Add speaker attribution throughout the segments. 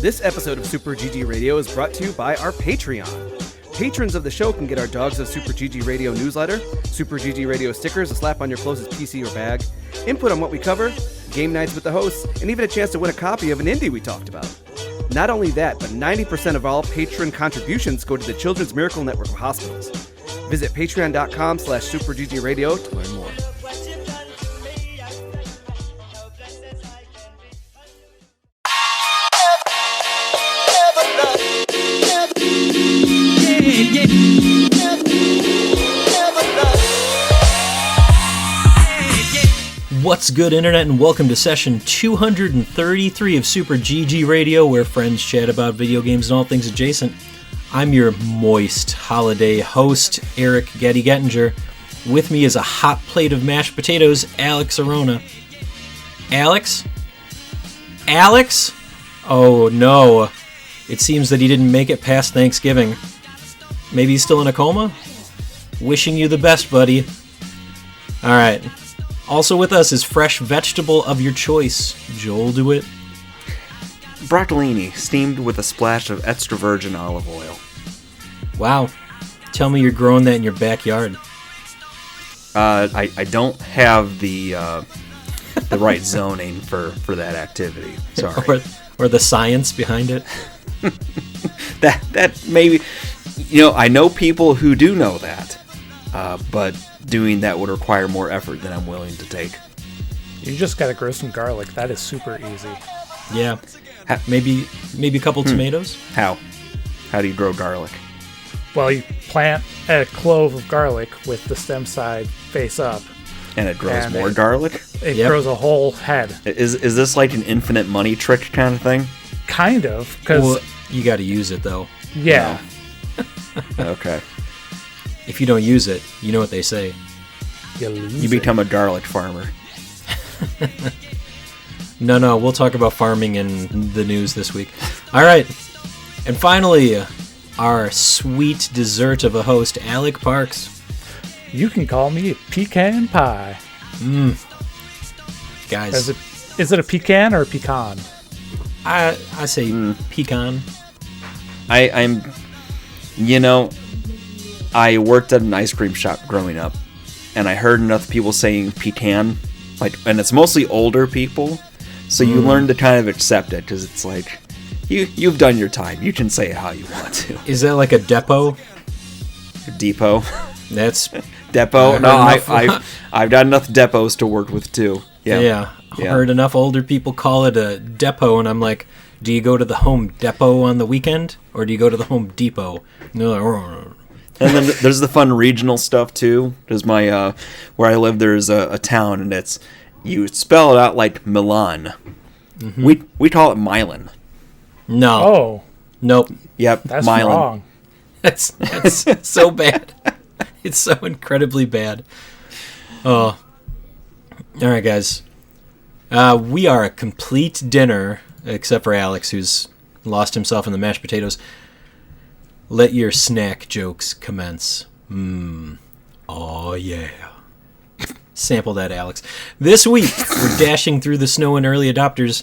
Speaker 1: This episode of Super GG Radio is brought to you by our Patreon. Patrons of the show can get our Dogs of Super GG Radio newsletter, Super GG Radio stickers to slap on your closest PC or bag, input on what we cover, game nights with the hosts, and even a chance to win a copy of an indie we talked about. Not only that, but 90% of all patron contributions go to the Children's Miracle Network of Hospitals. Visit patreon.com/superggradio to learn more.
Speaker 2: What's good, Internet, and welcome to session 233 of Super GG Radio, where friends chat about video games and all things adjacent. I'm your moist holiday host, Eric Getty Gettinger. With me is a hot plate of mashed potatoes, Alex Arona. Alex? Alex? Oh no. It seems that he didn't make it past Thanksgiving. Maybe he's still in a coma? Wishing you the best, buddy. Alright. Also with us is fresh vegetable of your choice, Joel DeWitte.
Speaker 3: Broccolini, steamed with a splash of extra virgin olive oil.
Speaker 2: Wow. Tell me you're growing that in your backyard.
Speaker 3: I don't have the right zoning for that activity. Sorry.
Speaker 2: or the science behind it.
Speaker 3: that maybe, I know people who do know that, but doing that would require more effort than I'm willing to take.
Speaker 4: You just gotta grow some garlic. That is super easy.
Speaker 2: Yeah. Maybe a couple tomatoes?
Speaker 3: How do you grow garlic?
Speaker 4: Well, you plant a clove of garlic with the stem side face up.
Speaker 3: And it grows more garlic?
Speaker 4: It grows a whole head.
Speaker 3: Is this like an infinite money trick kind of thing?
Speaker 4: Kind of, because...
Speaker 2: Well, you gotta use it, though.
Speaker 4: Yeah.
Speaker 3: No. Okay.
Speaker 2: If you don't use it, you know what they say.
Speaker 3: You become a garlic farmer.
Speaker 2: No, we'll talk about farming in the news this week. All right. And finally, our sweet dessert of a host, Alec Parks.
Speaker 4: You can call me pecan pie.
Speaker 2: Guys.
Speaker 4: Is it a pecan or a pecan?
Speaker 2: I say pecan.
Speaker 3: I worked at an ice cream shop growing up, and I heard enough people saying pecan, and it's mostly older people, so you learn to kind of accept it, because it's like, you've done your time, you can say it how you want to.
Speaker 2: Is that like a depot?
Speaker 3: Depot?
Speaker 2: That's...
Speaker 3: Depot? No, I've got enough depots to work with, too.
Speaker 2: Yeah. I heard enough older people call it a depot, and I'm like, do you go to the Home Depot on the weekend, or do you go to the Home Depot? No.
Speaker 3: And then there's the fun regional stuff too. There's where I live, there's a town, and you spell it out like Milan. Mm-hmm. We call it Milan.
Speaker 2: No.
Speaker 4: Oh.
Speaker 2: Nope.
Speaker 3: Yep.
Speaker 4: That's
Speaker 3: Milan.
Speaker 4: wrong.
Speaker 2: That's so bad. It's so incredibly bad. Oh. All right, guys. We are a complete dinner, except for Alex, who's lost himself in the mashed potatoes. Let your snack jokes commence. Oh, yeah. Sample that, Alex. This week, we're dashing through the snow and early adopters,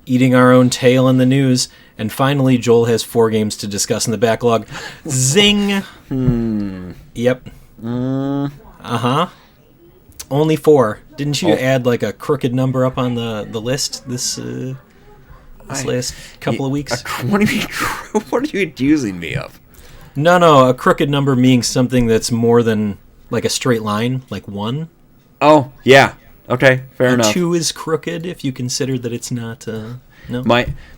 Speaker 2: eating our own tail in the news, and finally, Joel has 4 games to discuss in the backlog. Zing! Yep. Uh-huh. Only 4. Didn't you add like a crooked number up on the list this last couple of weeks?
Speaker 3: What are you accusing me of?
Speaker 2: No, a crooked number meaning something that's more than like a straight line, like 1.
Speaker 3: Oh, yeah. Okay, fair enough.
Speaker 2: 2 is crooked if you consider that it's not, no?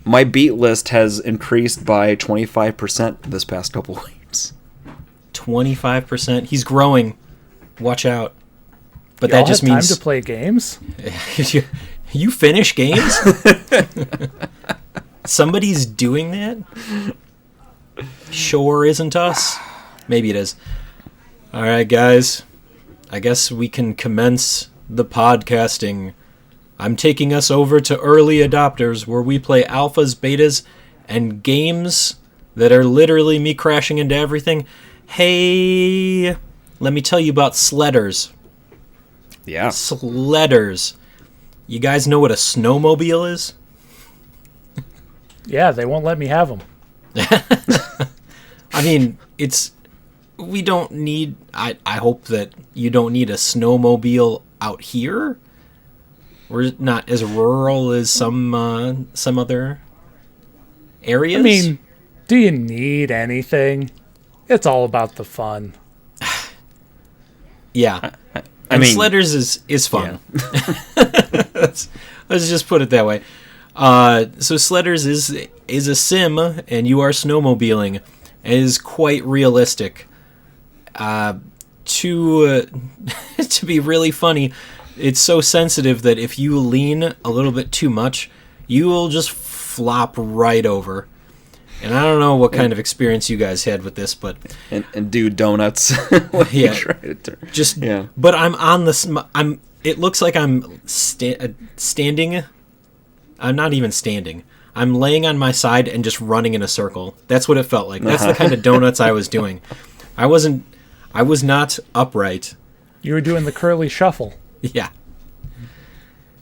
Speaker 3: My beat list has increased by 25% this past couple weeks.
Speaker 2: 25%? He's growing. Watch out. But
Speaker 4: Y'all
Speaker 2: that just
Speaker 4: have
Speaker 2: means...
Speaker 4: time to play games?
Speaker 2: You finish games? Somebody's doing that? Sure isn't us. Maybe it is. All right, guys. I guess we can commence the podcasting. I'm taking us over to early adopters, where we play alphas, betas, and games that are literally me crashing into everything. Hey, let me tell you about Sledders.
Speaker 3: Yeah.
Speaker 2: Sledders. You guys know what a snowmobile is?
Speaker 4: Yeah, they won't let me have them.
Speaker 2: I mean, we don't need, I hope that you don't need a snowmobile out here. We're not as rural as some other areas.
Speaker 4: I mean, do you need anything? It's all about the fun.
Speaker 2: Yeah.
Speaker 3: I mean,
Speaker 2: Sledders is fun. Yeah. Let's just put it that way. So Sledders is a sim, and you are snowmobiling, and is quite realistic. To be really funny, it's so sensitive that if you lean a little bit too much, you will just flop right over. And I don't know what kind of experience you guys had with this, but
Speaker 3: and do donuts.
Speaker 2: Yeah, just
Speaker 3: yeah.
Speaker 2: But I'm on this. It looks like I'm standing. I'm not even standing. I'm laying on my side and just running in a circle. That's what it felt like. That's the kind of donuts I was doing. I was not upright.
Speaker 4: You were doing the curly shuffle.
Speaker 2: Yeah.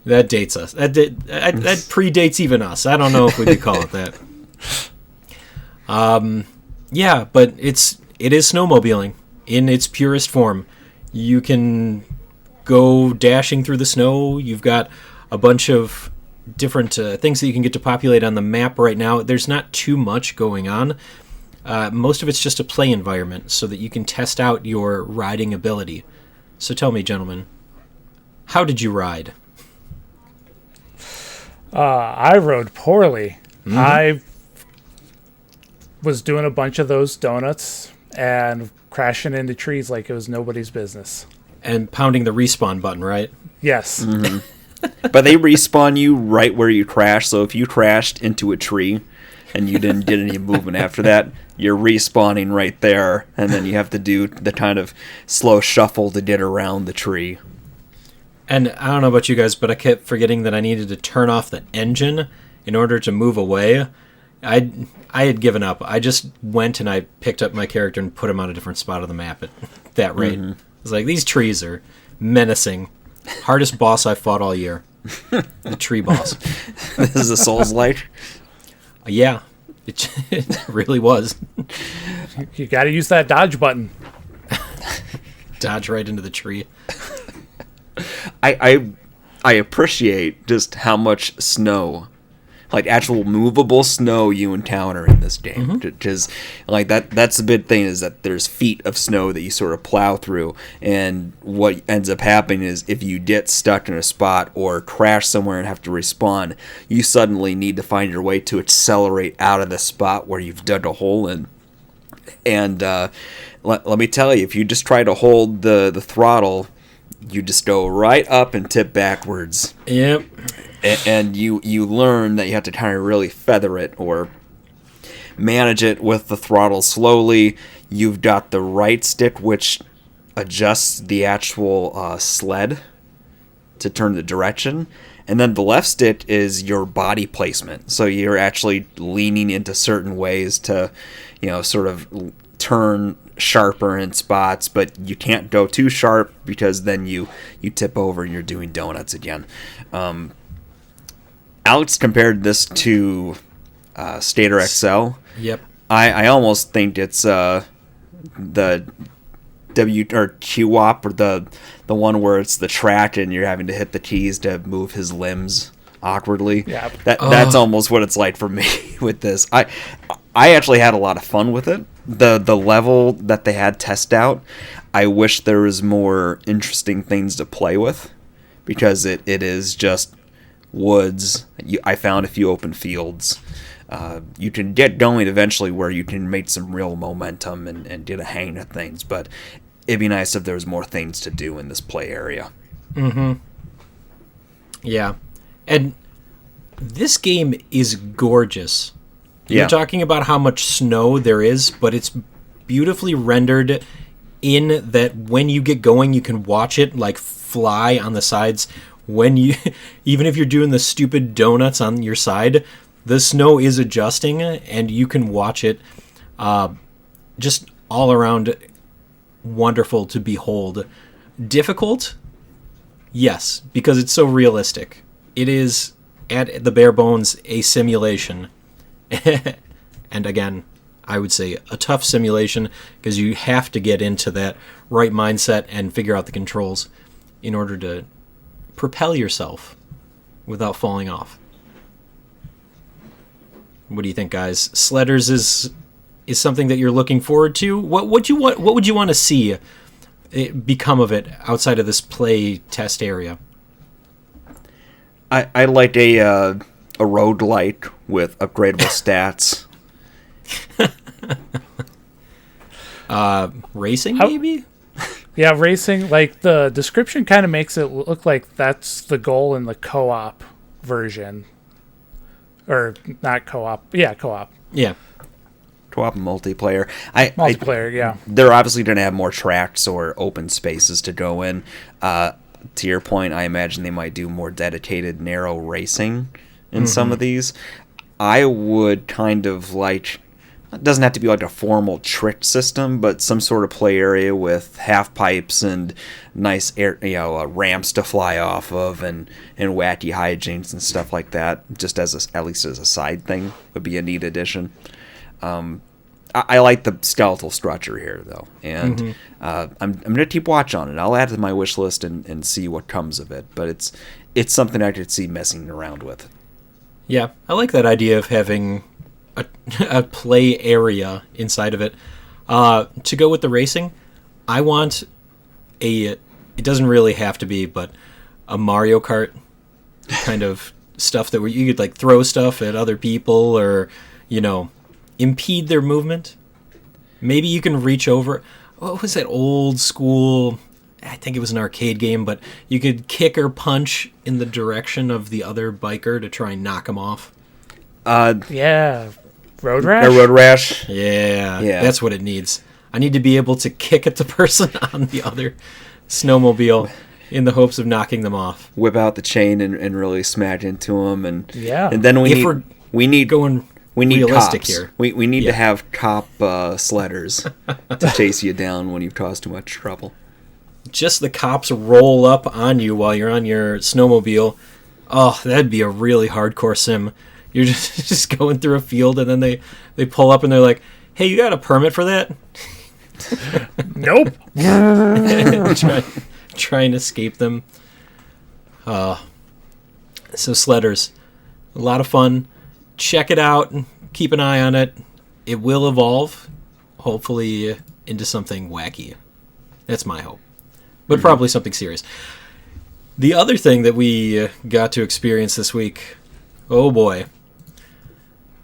Speaker 2: That dates us. That predates even us. I don't know if we could call it that. Yeah, but it is snowmobiling in its purest form. You can go dashing through the snow. You've got a bunch of different things that you can get to populate on the map right now. There's not too much going on. Most of it's just a play environment so that you can test out your riding ability. So tell me, gentlemen, how did you ride?
Speaker 4: I rode poorly.
Speaker 2: Mm-hmm.
Speaker 4: I was doing a bunch of those donuts and crashing into trees like it was nobody's business.
Speaker 2: And pounding the respawn button, right?
Speaker 4: Yes.
Speaker 3: Mm-hmm. But they respawn you right where you crashed, so if you crashed into a tree and you didn't get any movement after that, you're respawning right there, and then you have to do the kind of slow shuffle to get around the tree.
Speaker 2: And I don't know about you guys, but I kept forgetting that I needed to turn off the engine in order to move away. I had given up. I just went and I picked up my character and put him on a different spot of the map at that rate.
Speaker 3: Mm-hmm.
Speaker 2: It's like, these trees are menacing. Hardest boss I fought all year. The tree boss.
Speaker 3: This is a Souls-like?
Speaker 2: Yeah, it really was.
Speaker 4: You got to use that dodge button.
Speaker 2: Dodge right into the tree.
Speaker 3: I appreciate just how much snow, like actual movable snow, you encounter in this game. Because like that's the big thing, is that there's feet of snow that you sort of plow through, and what ends up happening is if you get stuck in a spot or crash somewhere and have to respawn, you suddenly need to find your way to accelerate out of the spot where you've dug a hole in. And let me tell you, if you just try to hold the throttle, you just go right up and tip backwards.
Speaker 2: Yep.
Speaker 3: And you learn that you have to kind of really feather it or manage it with the throttle slowly. You've got the right stick, which adjusts the actual sled to turn the direction. And then the left stick is your body placement. So you're actually leaning into certain ways to, sort of turn sharper in spots, but you can't go too sharp because then you tip over and you're doing donuts again. Alex compared this to Stater XL.
Speaker 2: Yep.
Speaker 3: I almost think it's the QWOP, or the one where it's the track and you're having to hit the keys to move his limbs awkwardly.
Speaker 4: Yeah.
Speaker 3: That's almost what it's like for me with this. I actually had a lot of fun with it. The level that they had test out, I wish there was more interesting things to play with, because it is just woods. I found a few open fields. You can get going eventually where you can make some real momentum and get a hang of things, but it'd be nice if there was more things to do in this play area.
Speaker 2: Mm-hmm. Yeah. And this game is gorgeous. You're talking about how much snow there is, but it's beautifully rendered in that when you get going, you can watch it like fly on the sides. Even if you're doing the stupid donuts on your side, the snow is adjusting and you can watch it. Just all around wonderful to behold. Difficult? Yes, because it's so realistic. It is, at the bare bones, a simulation. And again, I would say a tough simulation because you have to get into that right mindset and figure out the controls in order to propel yourself without falling off. What do you think, guys? Sledders is something that you're looking forward to. What would you want to see it become of it outside of this play test area?
Speaker 3: I like a roguelite with upgradable stats.
Speaker 2: Racing, maybe?
Speaker 4: Yeah, racing. Like, the description kind of makes it look like that's the goal in the co-op version. Or not co-op. Yeah, co-op.
Speaker 2: Yeah.
Speaker 3: Co-op multiplayer.
Speaker 4: Multiplayer, yeah.
Speaker 3: They're obviously going to have more tracks or open spaces to go in. To your point, I imagine they might do more dedicated, narrow racing in some of these. I would kind of like... It doesn't have to be like a formal trick system, but some sort of play area with half pipes and nice air, ramps to fly off of, and wacky hijinks and stuff like that. Just at least as a side thing, would be a neat addition. I like the skeletal structure here, though, and I'm gonna keep watch on it. I'll add it to my wish list and see what comes of it. But it's something I could see messing around with.
Speaker 2: Yeah, I like that idea of having a play area inside of it. To go with the racing, I want it doesn't really have to be, but a Mario Kart kind of stuff that where you could like throw stuff at other people or, impede their movement. Maybe you can reach over. What was that old school? I think it was an arcade game, but you could kick or punch in the direction of the other biker to try and knock him off.
Speaker 4: Yeah. Road Rash?
Speaker 3: Road Rash.
Speaker 2: Yeah, that's what it needs. I need to be able to kick at the person on the other snowmobile in the hopes of knocking them off.
Speaker 3: Whip out the chain and really smack into them, and then
Speaker 2: we're going realistic
Speaker 3: cops
Speaker 2: here.
Speaker 3: We need to have cop sledders to chase you down when you've caused too much trouble.
Speaker 2: Just the cops roll up on you while you're on your snowmobile. Oh, that'd be a really hardcore sim. You're just going through a field, and then they pull up and they're like, "Hey, you got a permit for that?"
Speaker 4: Nope.
Speaker 2: Try and escape them. So Sledders, a lot of fun. Check it out. Keep an eye on it. It will evolve, hopefully, into something wacky. That's my hope. But probably something serious. The other thing that we got to experience this week, oh boy.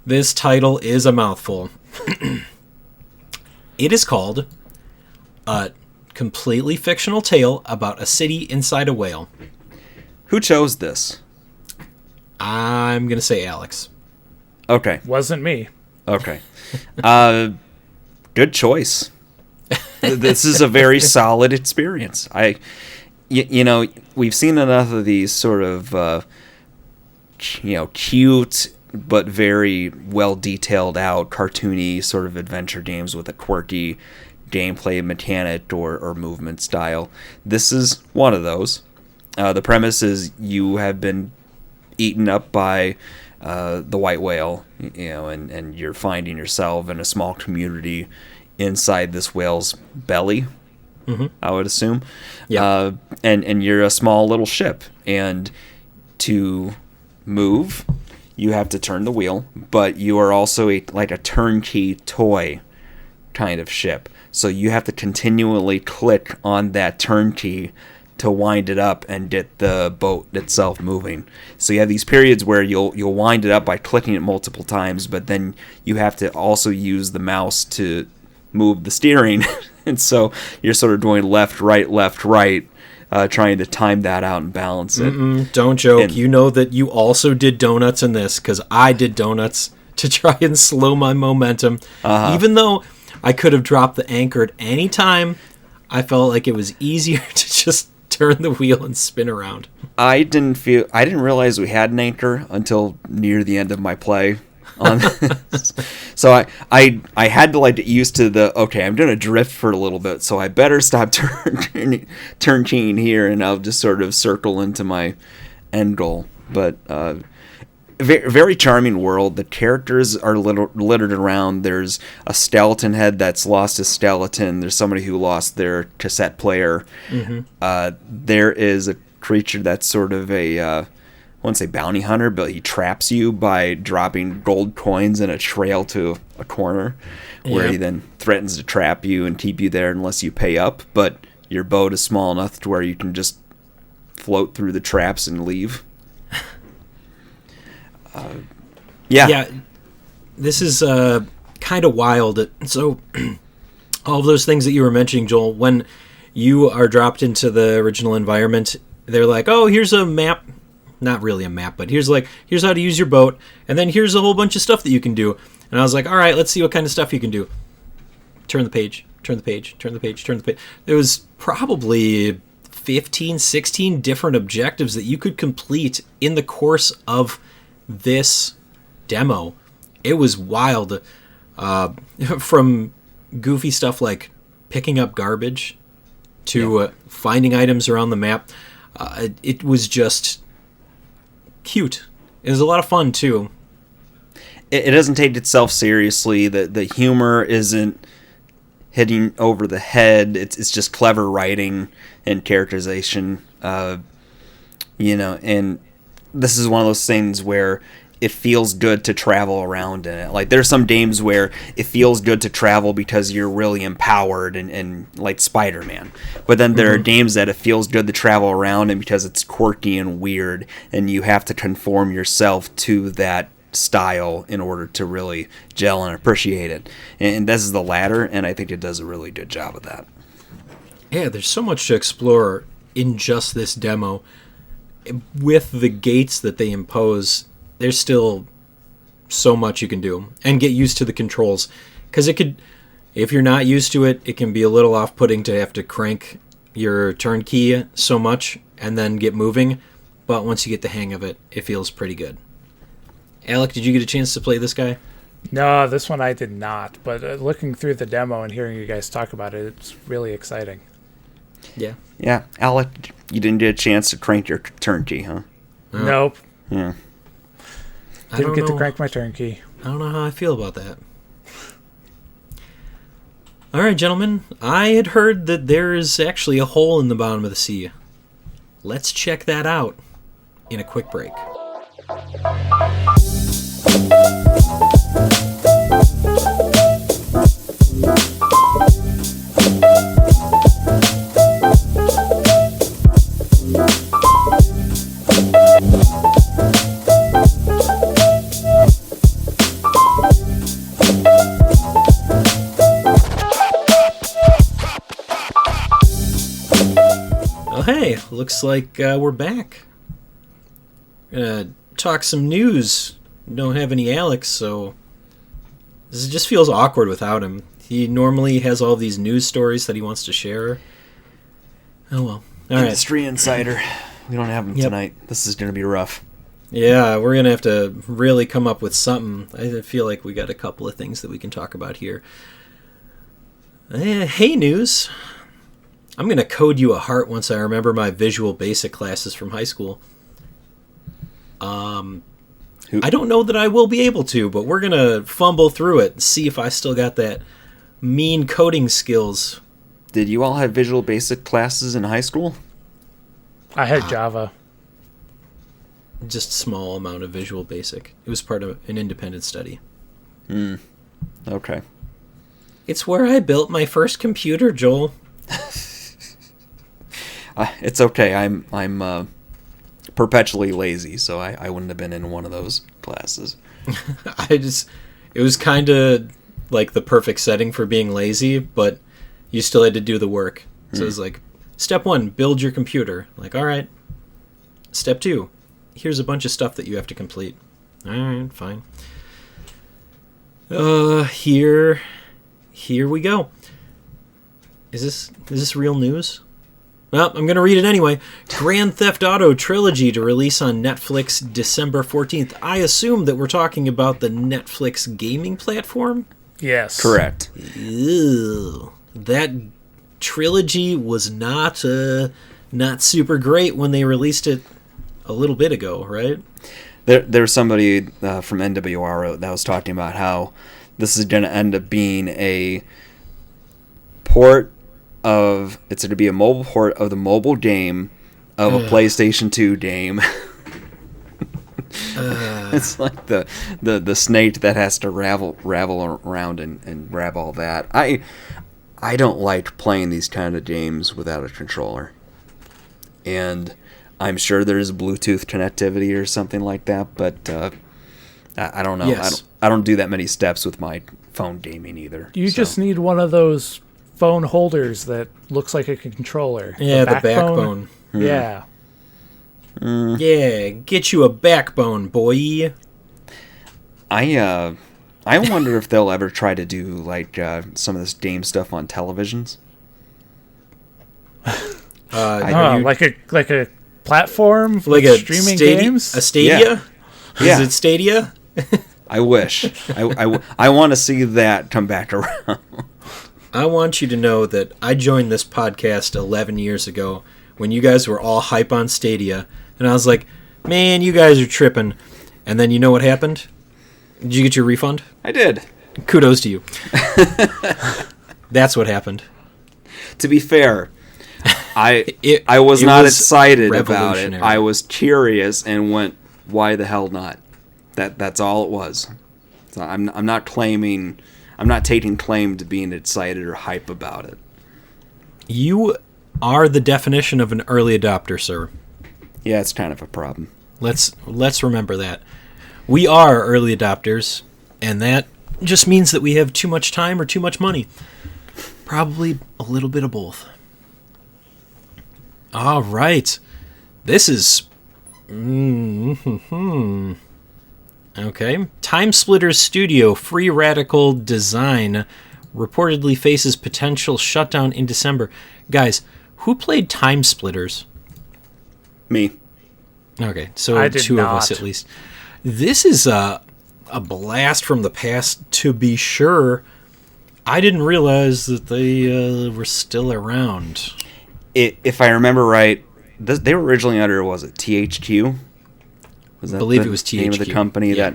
Speaker 2: This title is a mouthful. It is called A Completely Fictional Tale About a City Inside a Whale.
Speaker 3: Who chose this?
Speaker 2: I'm going to say Alex.
Speaker 3: Okay.
Speaker 4: Wasn't me.
Speaker 3: Okay. Good choice. This is a very solid experience. We've seen enough of these sort of, cute but very well detailed out, cartoony sort of adventure games with a quirky gameplay mechanic or movement style. This is one of those. The premise is you have been eaten up by the white whale, and you're finding yourself in a small community inside this whale's belly, I would assume.
Speaker 2: Yeah.
Speaker 3: And you're a small little ship, and to move, you have to turn the wheel, but you are also like a turnkey toy kind of ship. So you have to continually click on that turnkey to wind it up and get the boat itself moving. So you have these periods where you'll wind it up by clicking it multiple times, but then you have to also use the mouse to move the steering. And so you're sort of doing left, right, trying to time that out and balance it.
Speaker 2: Don't joke. You know that you also did donuts in this, because I did donuts to try and slow my momentum. Even though I could have dropped the anchor at any time, I felt like it was easier to just turn the wheel and spin around.
Speaker 3: I didn't realize we had an anchor until near the end of my play on this. So I had to get used to I'm going to drift for a little bit, so I better stop turnkeying here, and I'll just sort of circle into my end goal. But very charming world. The characters are littered around. There's a skeleton head that's lost his skeleton. There's somebody who lost their cassette player. There is a creature that's sort of I wouldn't say bounty hunter, but he traps you by dropping gold coins in a trail to a corner, where he then threatens to trap you and keep you there unless you pay up. But your boat is small enough to where you can just float through the traps and leave. Yeah,
Speaker 2: this is kind of wild. So all of those things that you were mentioning, Joel, when you are dropped into the original environment, they're like, oh, here's a map. Not really a map, but here's how to use your boat, and then here's a whole bunch of stuff that you can do. And I was like, all right, let's see what kind of stuff you can do. Turn the page, turn the page, turn the page, turn the page. There was probably 15, 16 different objectives that you could complete in the course of this demo. It was wild. From goofy stuff like picking up garbage to finding items around the map. It was just cute. It was a lot of fun too.
Speaker 3: It doesn't take itself seriously. The humor isn't hitting over the head. It's just clever writing and characterization. And this is one of those things where it feels good to travel around in it. Like, there's some games where it feels good to travel because you're really empowered and like Spider-Man. But then there are games that it feels good to travel around in because it's quirky and weird, and you have to conform yourself to that style in order to really gel and appreciate it. And this is the latter, and I think it does a really good job of that.
Speaker 2: Yeah, there's so much to explore in just this demo. With the gates that they impose, there's still so much you can do, and get used to the controls, because if you're not used to it, it can be a little off-putting to have to crank your turn key so much and then get moving. But once you get the hang of it, it feels pretty good. Alec, did you get a chance to play this guy?
Speaker 4: No, this one I did not. But looking through the demo and hearing you guys talk about it, it's really exciting.
Speaker 2: Yeah.
Speaker 3: Yeah, Alec, you didn't get a chance to crank your turn key, huh?
Speaker 2: No.
Speaker 4: Nope.
Speaker 3: Yeah.
Speaker 4: Didn't get to crank my turn key.
Speaker 2: I don't know how I feel about that. All right, gentlemen. I had heard that there is actually a hole in the bottom of the sea. Let's check that out in a quick break. Oh, hey, looks like we're back. Gonna talk some news. Don't have any Alex, so this just feels awkward without him. He normally has all these news stories that he wants to share. Oh well. All right.
Speaker 3: Industry Insider. We don't have him tonight. This is going to be rough.
Speaker 2: Yeah, we're going to have to really come up with something. I feel like we got a couple of things that we can talk about here. Hey, news. I'm going to code you a heart once I remember my Visual Basic classes from high school. I don't know that I will be able to, but we're going to fumble through it and see if I still got that mean coding skills.
Speaker 3: Did you all have Visual Basic classes in high school?
Speaker 4: I had Java.
Speaker 2: Just a small amount of Visual Basic. It was part of an independent study.
Speaker 3: Okay.
Speaker 2: It's where I built my first computer, Joel.
Speaker 3: It's okay. I'm perpetually lazy, so I wouldn't have been in one of those classes.
Speaker 2: It was kind of like the perfect setting for being lazy, but you still had to do the work. So it was like, step 1, build your computer. Like, all right. Step 2, here's a bunch of stuff that you have to complete. All right, fine. Here we go. Is this real news? Well, I'm going to read it anyway. Grand Theft Auto Trilogy to release on Netflix December 14th. I assume that we're talking about the Netflix gaming platform?
Speaker 4: Yes.
Speaker 3: Correct.
Speaker 2: Ew. That trilogy was not super great when they released it a little bit ago, right?
Speaker 3: There's somebody from NWR that was talking about how this is going to end up being a port of, it's going to be a mobile port of the mobile game of a PlayStation 2 game. It's like the snake that has to ravel around and grab all that. I don't like playing these kind of games without a controller. And I'm sure there's Bluetooth connectivity or something like that, but I don't know.
Speaker 2: Yes.
Speaker 3: I don't do that many steps with my phone gaming either.
Speaker 4: You just need one of those phone holders that looks like a controller.
Speaker 2: Yeah, the backbone.
Speaker 4: Yeah.
Speaker 2: Yeah, get you a backbone, boy.
Speaker 3: I wonder if they'll ever try to do like some of this game stuff on televisions.
Speaker 4: Like a platform,
Speaker 2: like
Speaker 4: with
Speaker 2: a
Speaker 4: streaming
Speaker 2: Stadia,
Speaker 4: games.
Speaker 2: a Stadia.
Speaker 3: Yeah.
Speaker 2: Is it Stadia?
Speaker 3: I wish. I want to see that come back around.
Speaker 2: I want you to know that I joined this podcast 11 years ago when you guys were all hype on Stadia, and I was like, man, you guys are tripping. And then you know what happened? Did you get your refund?
Speaker 3: I did.
Speaker 2: Kudos to you. That's what happened.
Speaker 3: To be fair, I was not excited about it. I was curious and went, why the hell not? That's all it was. So I'm not claiming, I'm not taking claim to being excited or hype about it.
Speaker 2: You are the definition of an early adopter, sir.
Speaker 3: Yeah, it's kind of a problem.
Speaker 2: Let's remember that. We are early adopters, and that just means that we have too much time or too much money. Probably a little bit of both. All right. This is... Okay. Time Splitters Studio Free Radical Design reportedly faces potential shutdown in December. Guys, who played Time Splitters?
Speaker 3: Me.
Speaker 2: Okay, so
Speaker 4: I did
Speaker 2: two
Speaker 4: not.
Speaker 2: of us at least. This is a blast from the past, to be sure. I didn't realize that they were still around.
Speaker 3: If I remember right, they were originally under, was it THQ? Was that
Speaker 2: I believe
Speaker 3: the
Speaker 2: it was THQ.
Speaker 3: name of the company
Speaker 2: Yeah.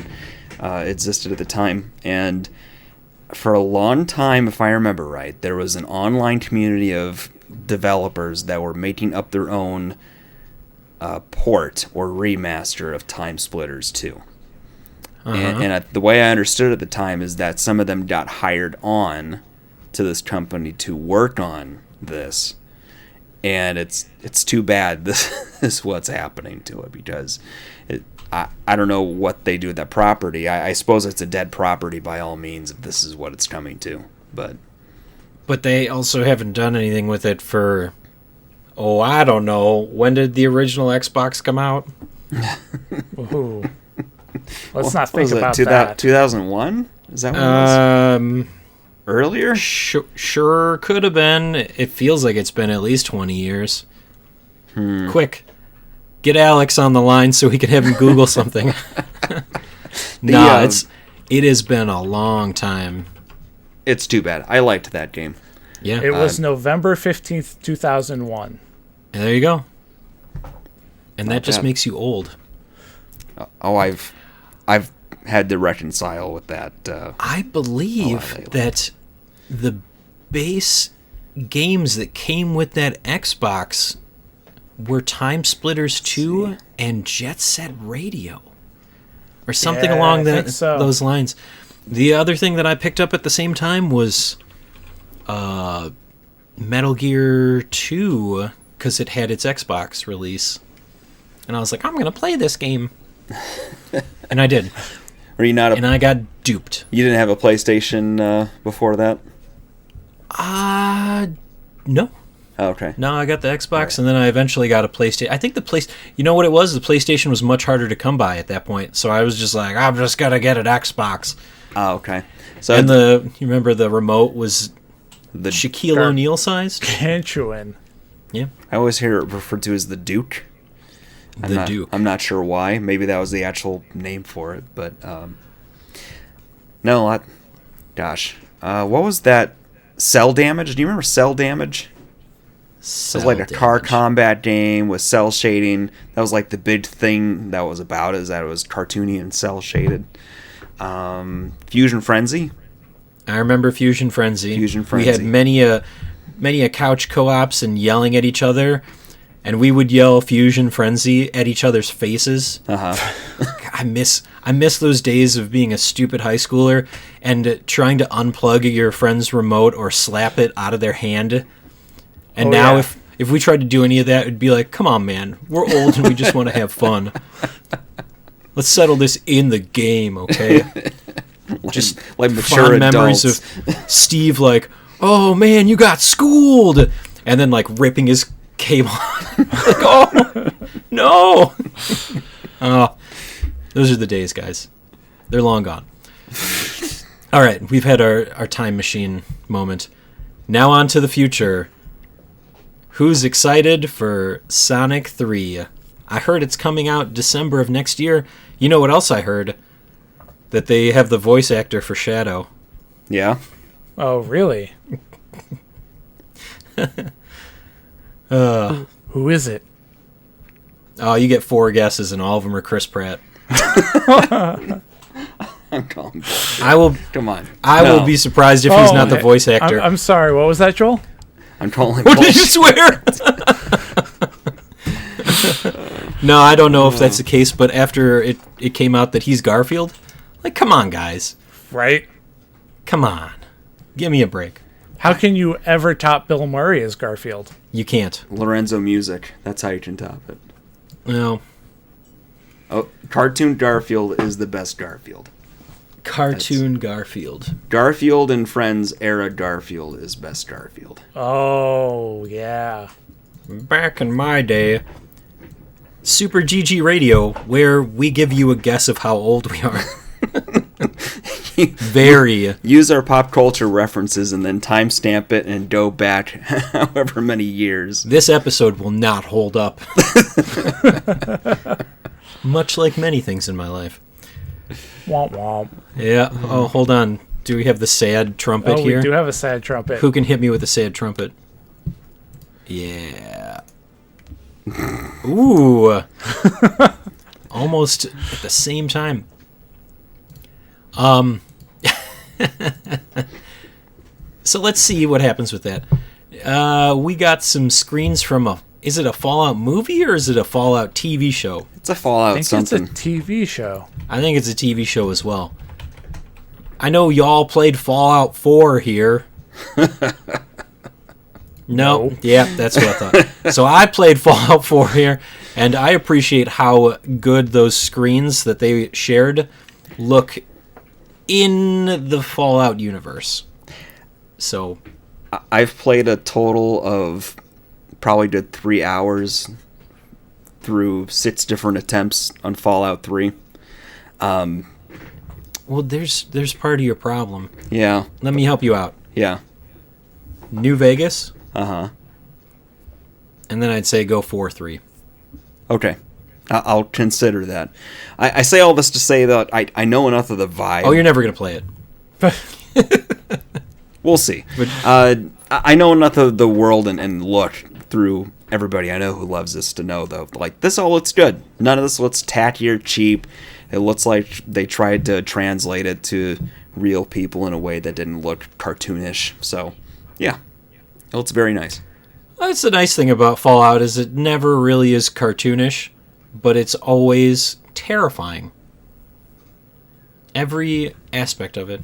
Speaker 3: that existed at the time? And for a long time, if I remember right, there was an online community of developers that were making up their own port or remaster of Time Splitters 2. And the way I understood it at the time is that some of them got hired on to this company to work on this. And it's too bad this is what's happening to it, because I don't know what they do with that property. I suppose it's a dead property by all means if this is what it's coming to. But
Speaker 2: they also haven't done anything with it for, I don't know. When did the original Xbox come out?
Speaker 4: Ooh. Let's not think about
Speaker 3: 2001? Is that what it was? Earlier?
Speaker 2: Sure could have been. It feels like it's been at least 20 years. Quick, get Alex on the line so we can have him Google something. It has been a long time.
Speaker 3: It's too bad. I liked that game.
Speaker 2: Yeah.
Speaker 4: It was November 15th, 2001.
Speaker 2: And there you go. And that just
Speaker 3: bad.
Speaker 2: makes you old.
Speaker 3: I've had to reconcile with that.
Speaker 2: I believe that the base games that came with that Xbox were Time Splitters 2 and Jet Set Radio. Or something along those lines. The other thing that I picked up at the same time was Metal Gear 2, because it had its Xbox release. And I was like, I'm going to play this game. And I did.
Speaker 3: Were you not?
Speaker 2: And I got duped.
Speaker 3: You didn't have a PlayStation before that?
Speaker 2: No.
Speaker 3: Oh, okay.
Speaker 2: No, I got the Xbox, and then I eventually got a PlayStation. I think you know what it was? The PlayStation was much harder to come by at that point, so I was just like, I'm just gonna get an Xbox.
Speaker 3: Oh, okay. So
Speaker 2: And you remember the remote was the Shaquille O'Neal sized?
Speaker 4: Gargantuan.
Speaker 2: Yeah.
Speaker 3: I always hear it referred to as the Duke.
Speaker 2: Duke.
Speaker 3: I'm not sure why. Maybe that was the actual name for it, but no. Gosh, what was that? Cell Damage? Do you remember Cell Damage? It was like a car combat game with cell shading. That was like the big thing that was about, is that it was cartoony and cell shaded. Fusion Frenzy.
Speaker 2: I remember Fusion Frenzy.
Speaker 3: Fusion Frenzy.
Speaker 2: We had many a couch co-ops and yelling at each other, and we would yell Fusion Frenzy at each other's faces. I miss those days of being a stupid high schooler and trying to unplug your friend's remote or slap it out of their hand. And now if we tried to do any of that, it'd be like, come on, man, we're old and we just want to have fun. Let's settle this in the game, okay? Just
Speaker 3: like mature
Speaker 2: fond memories of Steve, like, oh man, you got schooled, and then like ripping his cable. Like, oh no. Those are the days, guys. They're long gone. All right, we've had our time machine moment. Now on to the future. Who's excited for Sonic 3? I heard it's coming out December of next year. You know what else I heard? That they have the voice actor for Shadow.
Speaker 3: Yeah.
Speaker 4: Oh, really? Who is it?
Speaker 2: Oh, you get 4 guesses, and all of them are Chris Pratt.
Speaker 3: I'm calling.
Speaker 2: I will.
Speaker 3: Come on.
Speaker 2: I will be surprised if he's not the voice actor.
Speaker 4: I'm sorry. What was that, Joel?
Speaker 3: I'm calling.
Speaker 2: What did you swear? No, I don't know if that's the case, but after it came out that he's Garfield, like, come on, guys.
Speaker 4: Right?
Speaker 2: Come on. Give me a break.
Speaker 4: How can you ever top Bill Murray as Garfield?
Speaker 2: You can't.
Speaker 3: Lorenzo Music. That's how you can top it.
Speaker 2: No.
Speaker 3: Oh, cartoon Garfield is the best Garfield.
Speaker 2: Garfield.
Speaker 3: Garfield and Friends era Garfield is best Garfield.
Speaker 4: Oh, yeah.
Speaker 2: Back in my day, Super GG Radio, where we give you a guess of how old we are. Very.
Speaker 3: Use our pop culture references and then timestamp it and go back however many years.
Speaker 2: This episode will not hold up. Much like many things in my life.
Speaker 4: Womp womp.
Speaker 2: Yeah. Oh, hold on. Do we have the sad trumpet here?
Speaker 4: We do have a sad trumpet.
Speaker 2: Who can hit me with the sad trumpet? Yeah. Ooh. Almost at the same time. So let's see what happens with that. We got some screens from is it a Fallout movie or is it a Fallout TV show?
Speaker 3: It's a Fallout something.
Speaker 4: It's a TV show.
Speaker 2: I think it's a TV show as well. I know y'all played Fallout 4 here. No. Yeah, that's what I thought. So I played Fallout 4 here, and I appreciate how good those screens that they shared look in the Fallout universe. So
Speaker 3: I've played a total of probably did 3 hours through 6 different attempts on Fallout 3.
Speaker 2: Well, there's part of your problem.
Speaker 3: Yeah.
Speaker 2: Let me help you out.
Speaker 3: Yeah.
Speaker 2: New Vegas,
Speaker 3: Uh-huh.
Speaker 2: and then I'd say go 4-3.
Speaker 3: Okay. I'll consider that. I say all this to say that I know enough of the vibe.
Speaker 2: Oh, you're never going to play it.
Speaker 3: We'll see.
Speaker 2: But
Speaker 3: I know enough of the world and look through everybody I know who loves this to know, though, like, this all looks good. None of this looks tacky or cheap. It looks like they tried to translate it to real people in a way that didn't look cartoonish. So, yeah. It looks very nice.
Speaker 2: That's the nice thing about Fallout is it never really is cartoonish, but it's always terrifying. Every aspect of it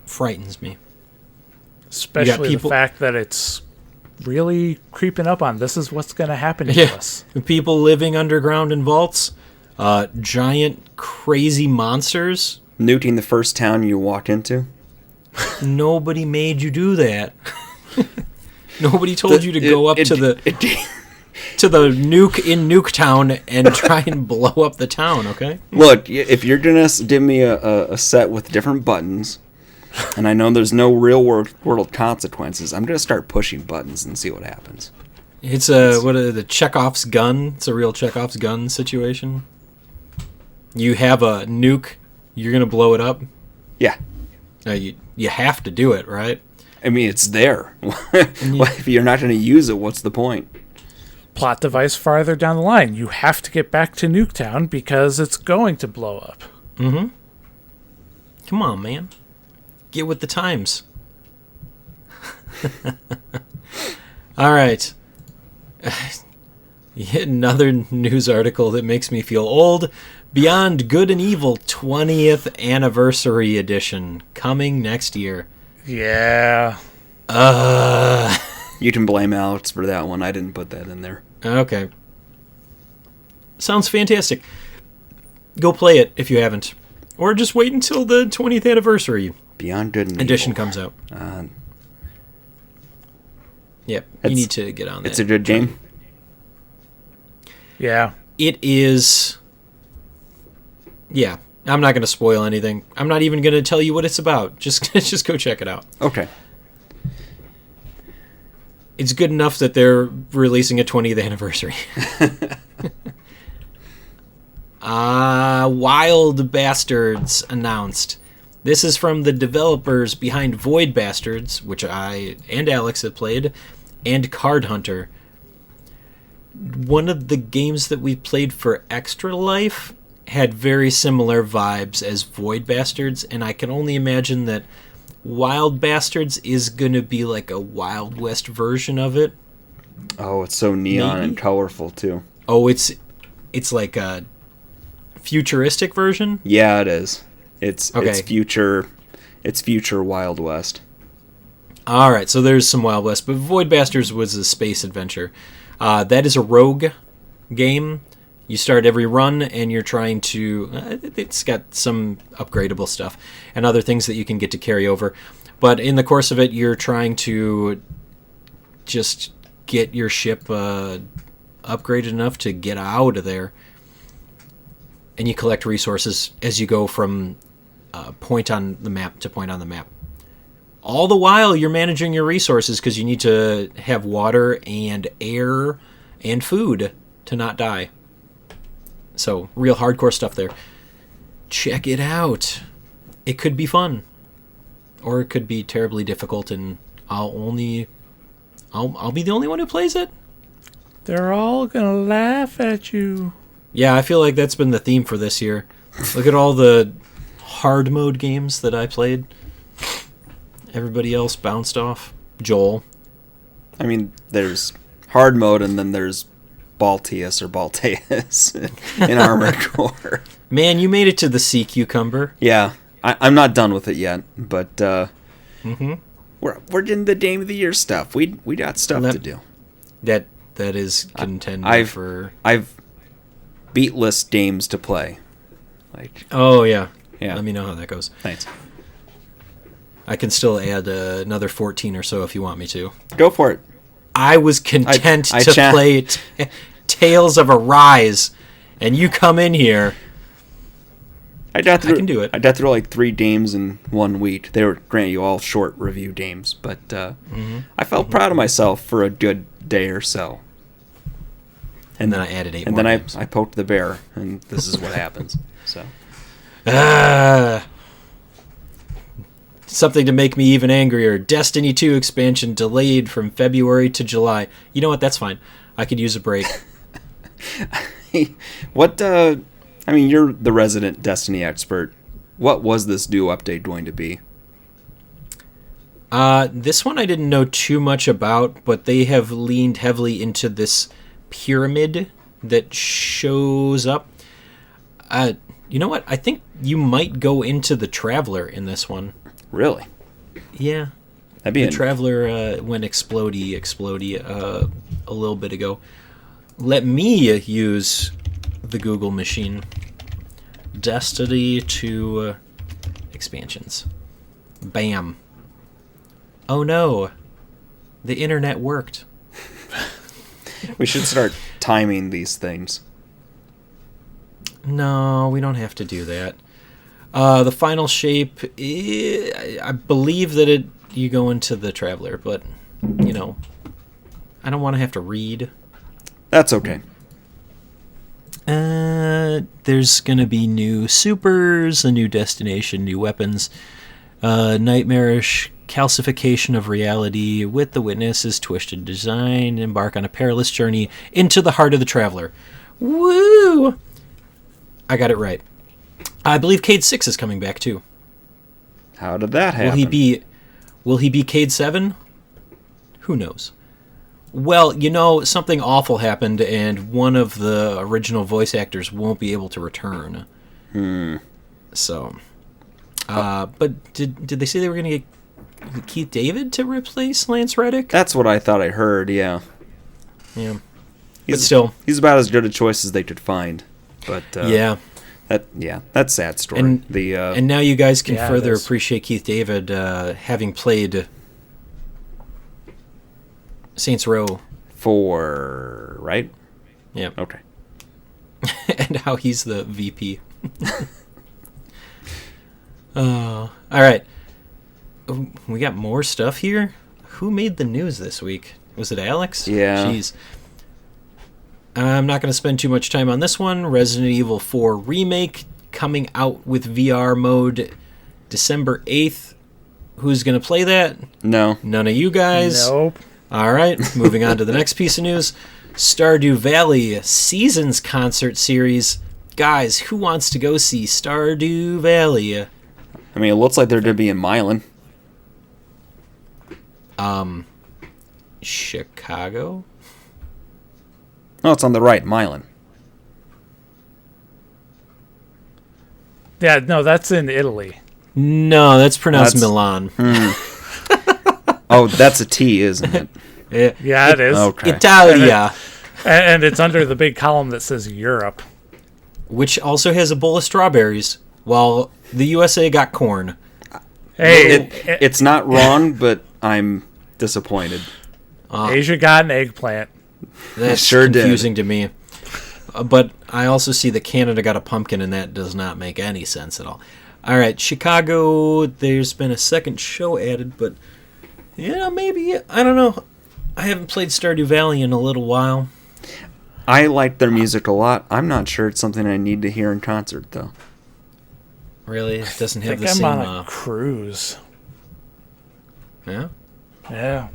Speaker 2: frightens me.
Speaker 4: Especially the fact that it's really creeping up on this is what's going to happen to us.
Speaker 2: People living underground in vaults, giant crazy monsters.
Speaker 3: Nuking the first town you walk into.
Speaker 2: Nobody made you do that. Nobody told you to go up to the nuke in Nuketown and try and blow up the town, okay?
Speaker 3: Look, if you're going to give me a set with different buttons, and I know there's no real world consequences, I'm going to start pushing buttons and see what happens.
Speaker 2: It's the Chekhov's gun. It's a real Chekhov's gun situation. You have a nuke, you're going to blow it up?
Speaker 3: Yeah.
Speaker 2: You have to do it, right?
Speaker 3: I mean, it's there. If you're not going to use it, what's the point?
Speaker 4: Plot device farther down the line. You have to get back to Nuketown because it's going to blow up.
Speaker 2: Mm-hmm. Come on, man. Get with the times. All right. Yet another news article that makes me feel old. Beyond Good and Evil 20th Anniversary Edition coming next year.
Speaker 4: Yeah.
Speaker 3: You can blame Alex for that one. I didn't put that in there.
Speaker 2: Okay. Sounds fantastic. Go play it if you haven't. Or just wait until the 20th Anniversary
Speaker 3: Beyond Good and
Speaker 2: edition
Speaker 3: Evil
Speaker 2: comes out. Yep, you
Speaker 3: It's-
Speaker 2: need to get on that.
Speaker 3: It's a good game.
Speaker 4: Yeah.
Speaker 2: It is... Yeah, I'm not going to spoil anything. I'm not even going to tell you what it's about. Just go check it out.
Speaker 3: Okay.
Speaker 2: It's good enough that they're releasing a 20th anniversary. Wild Bastards announced. This is from the developers behind Void Bastards, which I and Alex have played, and Card Hunter. One of the games that we played for Extra Life had very similar vibes as Void Bastards, and I can only imagine that Wild Bastards is going to be like a Wild West version of it.
Speaker 3: Oh, it's so neon
Speaker 2: Maybe?
Speaker 3: and colorful, too.
Speaker 2: Oh, it's like a futuristic version?
Speaker 3: Yeah, it is. It's
Speaker 2: Okay.
Speaker 3: future Wild West.
Speaker 2: All right, so there's some Wild West, but Void Bastards was a space adventure. That is a rogue game. You start every run, and you're trying to... it's got some upgradable stuff and other things that you can get to carry over. But in the course of it, you're trying to just get your ship upgraded enough to get out of there. And you collect resources as you go from point on the map to point on the map. All the while, you're managing your resources because you need to have water and air and food to not die. So, real hardcore stuff there. Check it out. It could be fun. Or it could be terribly difficult, and I'll be the only one who plays it.
Speaker 4: They're all gonna laugh at you.
Speaker 2: Yeah, I feel like that's been the theme for this year. Look at all the hard mode games that I played. Everybody else bounced off. Joel.
Speaker 3: I mean, there's hard mode, and then there's Balteus or Balteus in Armored Core.
Speaker 2: Man, you made it to the sea cucumber.
Speaker 3: Yeah, I'm not done with it yet, but we're in the Game of the Year stuff. We got stuff to do.
Speaker 2: That is contender for...
Speaker 3: I've beat list games to play. Like,
Speaker 2: oh, yeah.
Speaker 3: Yeah.
Speaker 2: Let me know how that goes.
Speaker 3: Thanks.
Speaker 2: I can still add another 14 or so if you want me to.
Speaker 3: Go for it.
Speaker 2: I was content
Speaker 3: I
Speaker 2: to play Tales of Arise, and you come in here.
Speaker 3: I can
Speaker 2: do it.
Speaker 3: I got through like 3 games in 1 week. They were, granted, you all short review games, but I felt proud of myself for a good day or so.
Speaker 2: And then I added 8
Speaker 3: and
Speaker 2: more
Speaker 3: then
Speaker 2: games.
Speaker 3: I poked the bear, and this is what happens. So
Speaker 2: something to make me even angrier. Destiny 2 expansion delayed from February to July. You know what? That's fine. I could use a break.
Speaker 3: what? I mean, you're the resident Destiny expert. What was this new update going to be?
Speaker 2: This one I didn't know too much about, but they have leaned heavily into this pyramid that shows up. You know what? I think you might go into the Traveler in this one.
Speaker 3: Really?
Speaker 2: Yeah.
Speaker 3: That'd be
Speaker 2: The Traveler went explodey a little bit ago. Let me use the Google machine. Destiny 2 expansions. Bam. Oh no. The internet worked.
Speaker 3: We should start timing these things.
Speaker 2: No, we don't have to do that. The final shape, I believe that you go into the Traveler, but, you know, I don't want to have to read.
Speaker 3: That's okay.
Speaker 2: There's going to be new supers, a new destination, new weapons, nightmarish calcification of reality with the witness's twisted design, embark on a perilous journey into the heart of the traveler. Woo! I got it right. I believe Cade 6 is coming back too.
Speaker 3: How did that happen?
Speaker 2: Will he be Cade 7? Who knows? Well, something awful happened, and one of the original voice actors won't be able to return. So, but did they say they were going to get Keith David to replace Lance Reddick?
Speaker 3: That's what I thought I heard, yeah.
Speaker 2: Yeah. But still.
Speaker 3: He's about as good a choice as they could find. But,
Speaker 2: yeah.
Speaker 3: That's a sad story.
Speaker 2: And now you guys can further appreciate Keith David having played Saints Row
Speaker 3: 4, right?
Speaker 2: Yeah.
Speaker 3: Okay.
Speaker 2: And how he's the VP. All right. We got more stuff here. Who made the news this week? Was it Alex?
Speaker 3: Yeah.
Speaker 2: Jeez. I'm not going to spend too much time on this one. Resident Evil 4 Remake coming out with VR mode December 8th. Who's going to play that?
Speaker 3: No.
Speaker 2: None of you guys?
Speaker 4: Nope.
Speaker 2: All right, moving on to the next piece of news. Stardew Valley Seasons Concert Series. Guys, who wants to go see Stardew Valley?
Speaker 3: I mean, it looks like they're going to be in Milan.
Speaker 2: Chicago?
Speaker 3: No, it's on the right, Milan.
Speaker 4: Yeah, no, that's in Italy.
Speaker 2: No, that's pronounced Milan.
Speaker 3: Oh, that's a T, isn't it?
Speaker 4: Yeah, it is.
Speaker 3: Okay.
Speaker 2: Italia.
Speaker 4: And it's under the big column that says Europe.
Speaker 2: Which also has a bowl of strawberries, while the USA got corn.
Speaker 4: Hey,
Speaker 3: it's not wrong, but I'm disappointed.
Speaker 4: Asia got an eggplant.
Speaker 2: That's
Speaker 3: Sure did.
Speaker 2: confusing to me. But I also see that Canada got a pumpkin, and that does not make any sense at all. All right, Chicago, there's been a second show added, but maybe, I don't know. I haven't played Stardew Valley in a little while.
Speaker 3: I like their music a lot. I'm not sure it's something I need to hear in concert, though.
Speaker 2: Really? It doesn't
Speaker 4: I
Speaker 2: have
Speaker 4: think
Speaker 2: the
Speaker 4: I'm
Speaker 2: same...
Speaker 4: on a cruise.
Speaker 2: Yeah?
Speaker 4: Yeah.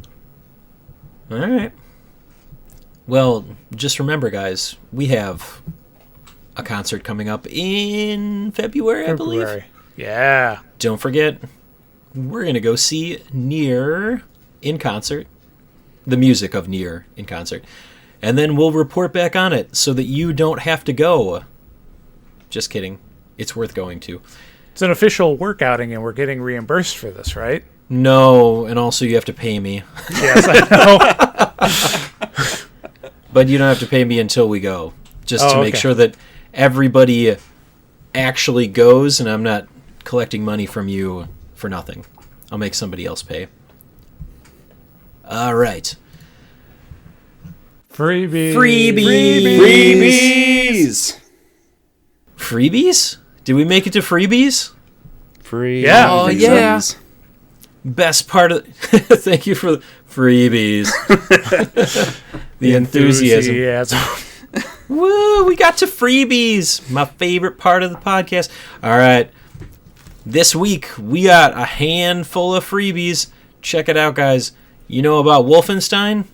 Speaker 2: All right. Well, just remember, guys, we have a concert coming up in February, I believe.
Speaker 4: Yeah.
Speaker 2: Don't forget, we're going to go see Nier in concert, the music of Nier in concert, and then we'll report back on it so that you don't have to go. Just kidding. It's worth going to.
Speaker 4: It's an official work outing, and we're getting reimbursed for this, right?
Speaker 2: No, and also you have to pay me.
Speaker 4: Yes, I know.
Speaker 2: But you don't have to pay me until we go, just to make
Speaker 4: okay.
Speaker 2: sure that everybody actually goes, and I'm not collecting money from you for nothing. I'll make somebody else pay. All right.
Speaker 4: Freebies.
Speaker 2: Freebies? Did we make it to freebies?
Speaker 3: Free.
Speaker 4: Yeah.
Speaker 2: Oh, yeah. Best part of... Thank you for freebies. The enthusiasm. Woo, we got to freebies. My favorite part of the podcast. All right. This week, we got a handful of freebies. Check it out, guys. You know about Wolfenstein?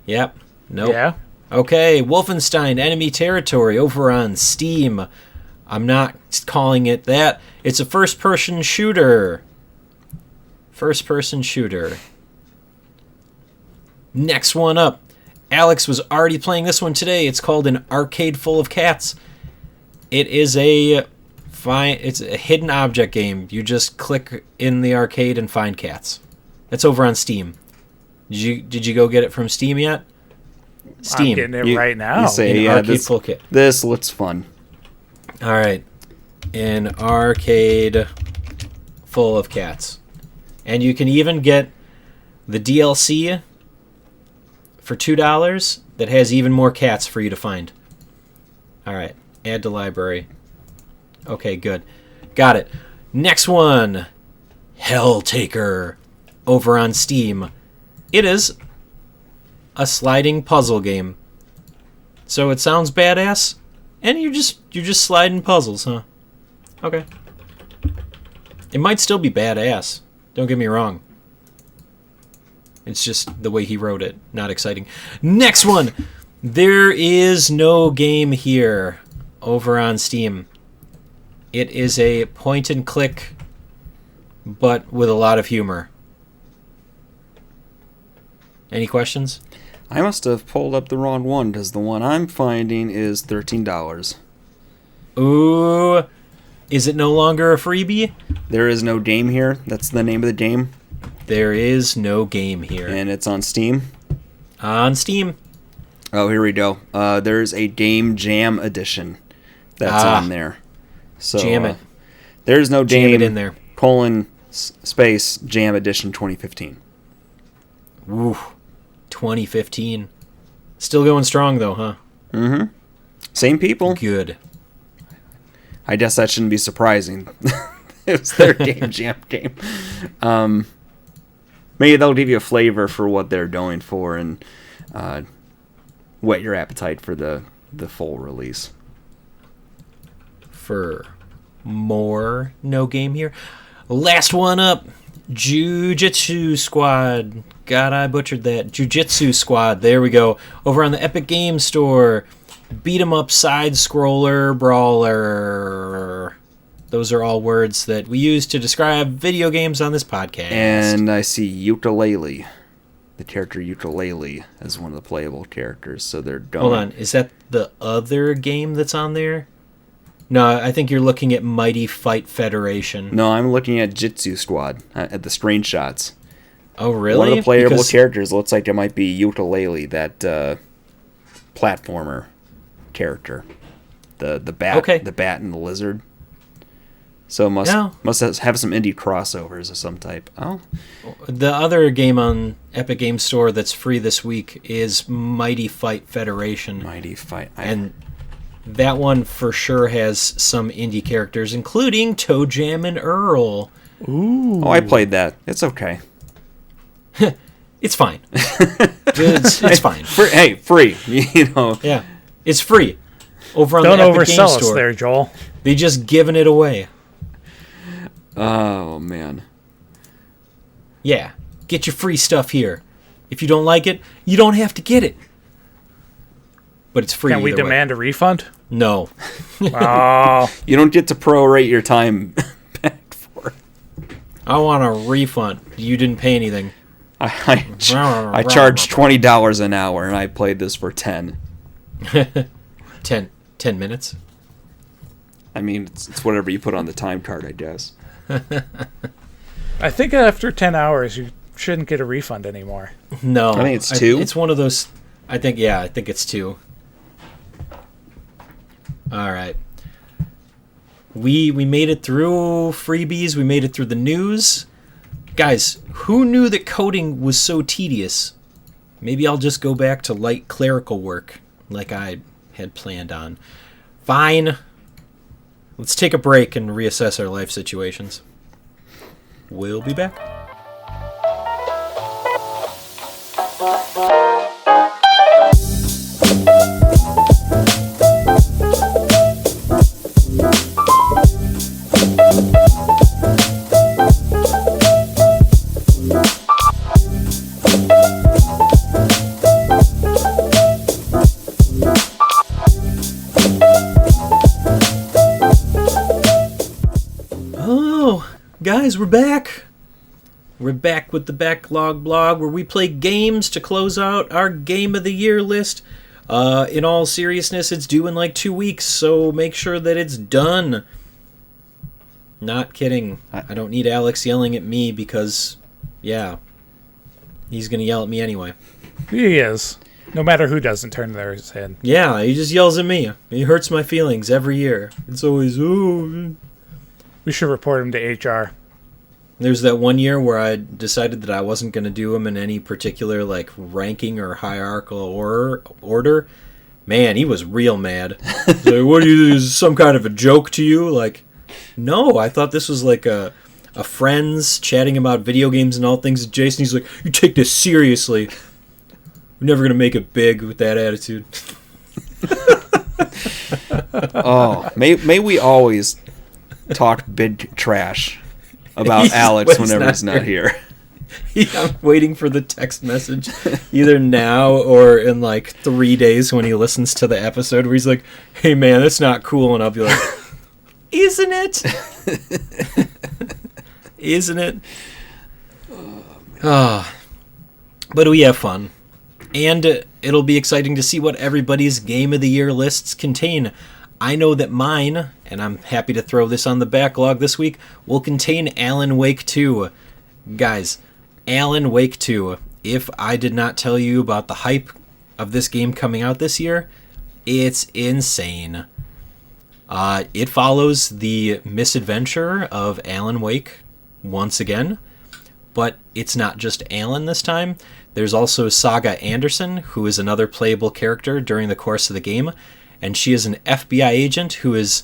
Speaker 2: Yep. Nope.
Speaker 4: Yeah.
Speaker 2: Okay, Wolfenstein Enemy Territory over on Steam. I'm not calling it that. It's a first-person shooter. First-person shooter. Next one up. Alex was already playing this one today. It's called An Arcade Full of Cats. It is it's a hidden object game. You just click in the arcade and find cats. It's over on Steam. Did you go get it from Steam yet? Steam.
Speaker 4: I'm getting it right now.
Speaker 3: You say,
Speaker 2: An Arcade Full of Cats.
Speaker 3: This looks fun.
Speaker 2: All right. An arcade full of cats. And you can even get the DLC for $2 that has even more cats for you to find. All right. Add to library. Okay, good. Got it. Next one. Helltaker over on Steam. It is a sliding puzzle game. So it sounds badass, and you're just sliding puzzles, huh? Okay. It might still be badass. Don't get me wrong. It's just the way he wrote it. Not exciting. Next one. There is no game here over on Steam. It is a point and click, but with a lot of humor. Any questions?
Speaker 3: I must have pulled up the wrong one, because the one I'm finding is $13.
Speaker 2: Ooh. Is it no longer a freebie?
Speaker 3: There is no game here. That's the name of the game.
Speaker 2: There is no game here.
Speaker 3: And it's on Steam.
Speaker 2: On Steam.
Speaker 3: Oh, here we go. There's a Game Jam edition that's on there. So
Speaker 2: Jam it.
Speaker 3: There's no
Speaker 2: Jam
Speaker 3: game
Speaker 2: it in there.
Speaker 3: Space Jam Edition 2015.
Speaker 2: Ooh. 2015. Still going strong though, huh?
Speaker 3: Mm-hmm. Same people.
Speaker 2: Good.
Speaker 3: I guess that shouldn't be surprising. It was their Game Jam game. Maybe they'll give you a flavor for what they're going for and whet your appetite for the full release.
Speaker 2: For more no game here. Last one up. Jujitsu Squad. God, I butchered that. Jujitsu Squad. There we go. Over on the Epic Games Store. Beat 'em up side scroller brawler. Those are all words that we use to describe video games on this podcast.
Speaker 3: And I see ukulele. The character ukulele as one of the playable characters. So they're going.
Speaker 2: Hold on. Is that the other game that's on there? No, I think you're looking at Mighty Fight Federation.
Speaker 3: No, I'm looking at Jitsu Squad at the screenshots.
Speaker 2: Oh, really?
Speaker 3: One of the playable
Speaker 2: Because
Speaker 3: characters looks like it might be ukulele, that platformer character. The bat,
Speaker 2: Okay.
Speaker 3: the bat and the lizard. So it must have some indie crossovers of some type. Oh,
Speaker 2: the other game on Epic Games Store that's free this week is Mighty Fight Federation.
Speaker 3: Mighty Fight.
Speaker 2: And that one for sure has some indie characters, including Toe Jam and Earl.
Speaker 4: Ooh.
Speaker 3: Oh, I played that. It's okay.
Speaker 2: It's fine. It's fine.
Speaker 3: Free. You know.
Speaker 2: Yeah, it's free. Over on
Speaker 4: Don't
Speaker 2: the Epic Games
Speaker 4: oversell us
Speaker 2: Store.
Speaker 4: there, Joel.
Speaker 2: They just giving it away.
Speaker 3: Oh man.
Speaker 2: Yeah, get your free stuff here. If you don't like it, you don't have to get it. But it's free.
Speaker 4: Can we
Speaker 2: either way.
Speaker 4: demand a refund?
Speaker 2: No.
Speaker 4: Oh.
Speaker 3: You don't get to prorate your time back for it.
Speaker 2: I want a refund. You didn't pay anything.
Speaker 3: I charged $20 an hour, and I played this for 10.
Speaker 2: 10 minutes.
Speaker 3: I mean, it's whatever you put on the time card, I guess.
Speaker 4: I think after 10 hours, you shouldn't get a refund anymore.
Speaker 2: No.
Speaker 3: I think it's 2.
Speaker 2: It's one of those. I think it's 2. All right. We made it through freebies. We made it through the news. Guys, who knew that coding was so tedious? Maybe I'll just go back to light clerical work like I had planned on. Fine. Let's take a break and reassess our life situations. We'll be back. Guys, we're back. We're back with the Backlog Blog, where we play games to close out our Game of the Year list. In all seriousness, it's due in like 2 weeks, so make sure that it's done. Not kidding. I don't need Alex yelling at me because, yeah, he's going to yell at me anyway.
Speaker 4: He is. No matter who doesn't turn their head.
Speaker 2: Yeah, he just yells at me. He hurts my feelings every year. It's always, oh.
Speaker 4: We should report him to HR.
Speaker 2: There's that one year where I decided that I wasn't going to do them in any particular like ranking or hierarchical order. Man, he was real mad. He's like, what are you, is this some kind of a joke to you? Like, no, I thought this was like a friends chatting about video games and all things. Jason, he's like, you take this seriously. We're never going to make it big with that attitude.
Speaker 3: Oh, may we always talk big trash about Alex
Speaker 2: when
Speaker 3: whenever he's not here.
Speaker 2: I'm waiting for the text message either now or in like 3 days when he listens to the episode where he's like, hey man, that's not cool. And I'll be like, isn't it? Isn't it? But we have fun. And it'll be exciting to see what everybody's Game of the Year lists contain. I know that mine, and I'm happy to throw this on the backlog this week, will contain Alan Wake 2. Guys, Alan Wake 2. If I did not tell you about the hype of this game coming out this year, it's insane. It follows the misadventure of Alan Wake once again, but it's not just Alan this time. There's also Saga Anderson, who is another playable character during the course of the game, and she is an FBI agent who is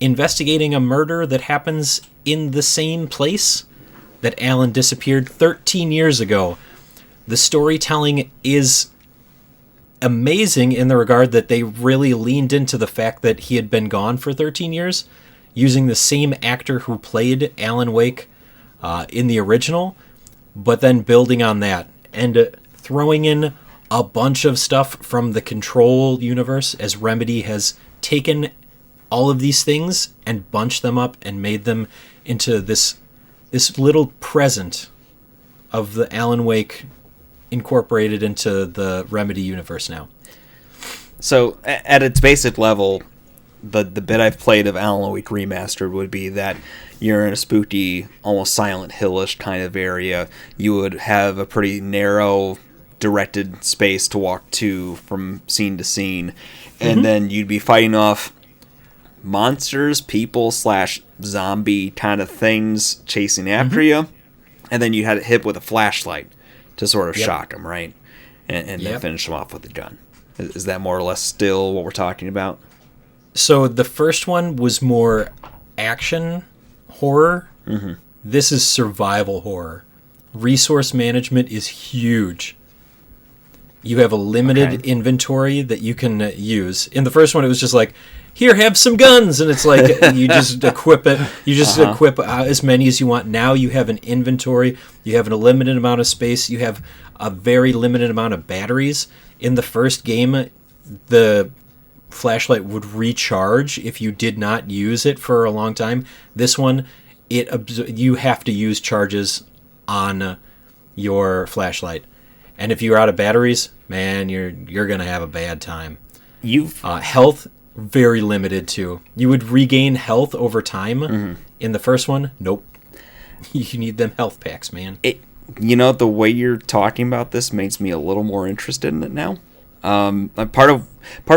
Speaker 2: investigating a murder that happens in the same place that Alan disappeared 13 years ago. The storytelling is amazing in the regard that they really leaned into the fact that he had been gone for 13 years, using the same actor who played Alan Wake in the original, but then building on that and throwing in a bunch of stuff from the Control universe, as Remedy has taken all of these things and bunched them up and made them into this little present of the Alan Wake incorporated into the Remedy universe now.
Speaker 3: So at its basic level, the bit I've played of Alan Wake Remastered would be that you're in a spooky, almost Silent Hill-ish kind of area. You would have a pretty narrow, directed space to walk to from scene to scene, and then you'd be fighting off monsters, people / zombie kind of things chasing after you, and then you had it hit with a flashlight to sort of shock them, right? And then finish them off with a gun. Is that more or less still what we're talking about?
Speaker 2: So the first one was more action horror. This is survival horror. Resource management is huge. You have a limited inventory that you can use. In the first one, it was just like, here, have some guns. And it's like, you just equip it. You just equip as many as you want. Now you have an inventory. You have a limited amount of space. You have a very limited amount of batteries. In the first game, the flashlight would recharge if you did not use it for a long time. This one, you have to use charges on your flashlight. And if you're out of batteries, man, you're going to have a bad time. Health, very limited too. You would regain health over time. In the first one, nope. You need them health packs, man.
Speaker 3: The way you're talking about this makes me a little more interested in it now. Part of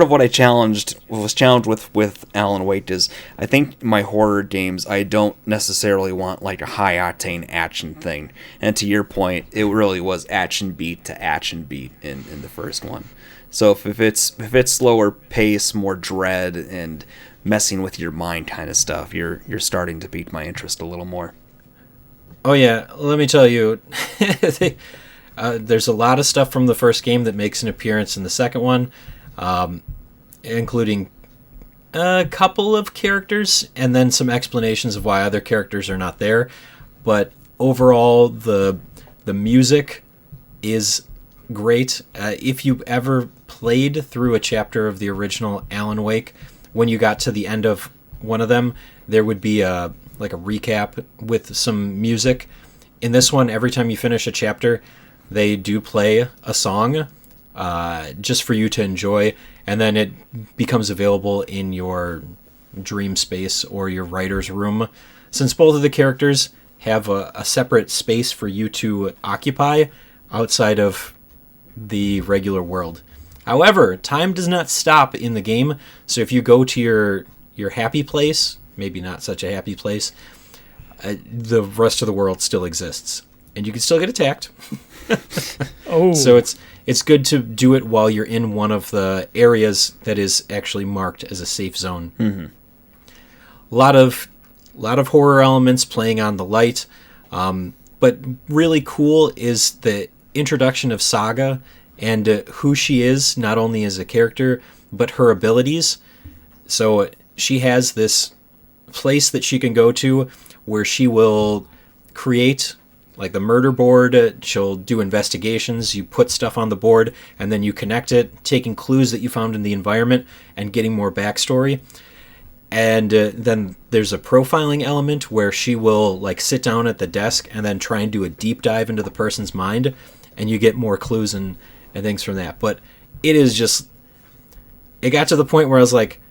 Speaker 3: what I was challenged with Alan Wake is I think my horror games I don't necessarily want like a high octane action thing, and to your point, it really was action beat to action beat in the first one. So if it's slower pace, more dread, and messing with your mind kind of stuff, you're starting to pique my interest a little more.
Speaker 2: Oh yeah, let me tell you. There's a lot of stuff from the first game that makes an appearance in the second one, including a couple of characters and then some explanations of why other characters are not there. But overall, the music is great. If you ever played through a chapter of the original Alan Wake, when you got to the end of one of them, there would be a recap with some music. In this one, every time you finish a chapter, they do play a song just for you to enjoy, and then it becomes available in your dream space or your writer's room. Since both of the characters have a separate space for you to occupy outside of the regular world. However, time does not stop in the game, so if you go to your happy place, maybe not such a happy place, the rest of the world still exists, and you can still get attacked. So it's good to do it while you're in one of the areas that is actually marked as a safe zone. A lot of horror elements playing on the light, but really cool is the introduction of Saga and who she is, not only as a character but her abilities. So she has this place that she can go to where she will create like the murder board. She'll do investigations. You put stuff on the board, and then you connect it, taking clues that you found in the environment and getting more backstory. And then there's a profiling element where she will like sit down at the desk and then try and do a deep dive into the person's mind, and you get more clues and things from that. But it is just, it got to the point where I was like,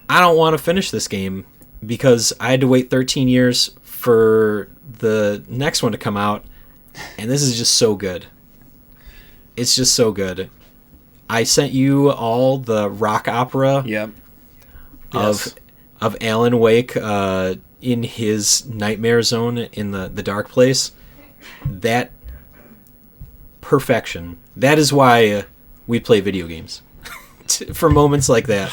Speaker 2: I don't want to finish this game because I had to wait 13 years for the next one to come out, and this is just so good. It's just so good. I sent you all the rock opera
Speaker 3: Yep.
Speaker 2: of Alan Wake in his nightmare zone in the dark place. That perfection. That is why we play video games. For moments like that.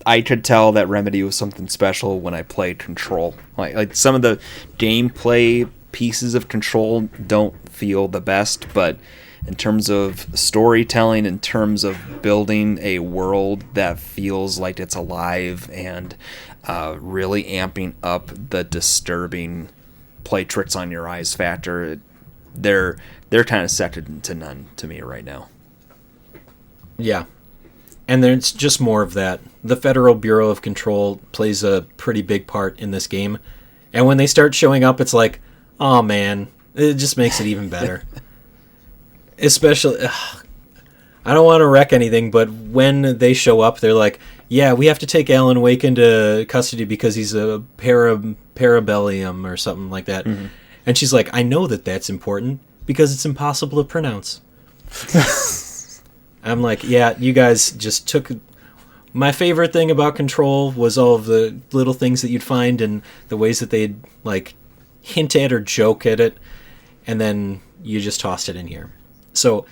Speaker 3: I could tell that Remedy was something special when I played Control. Like some of the gameplay pieces of Control don't feel the best, but in terms of storytelling, in terms of building a world that feels like it's alive and really amping up the disturbing play tricks on your eyes factor, they're kind of second to none to me right now.
Speaker 2: Yeah. And there's just more of that. The Federal Bureau of Control plays a pretty big part in this game. And when they start showing up, it's like, oh man, it just makes it even better. Especially, I don't want to wreck anything, but when they show up, they're like, yeah, we have to take Alan Wake into custody because he's a parabellum or something like that. Mm-hmm. And she's like, I know that that's important because it's impossible to pronounce. I'm like, yeah, you guys just took... My favorite thing about Control was all of the little things that you'd find and the ways that they'd, like, hint at or joke at it, and then you just tossed it in here. So,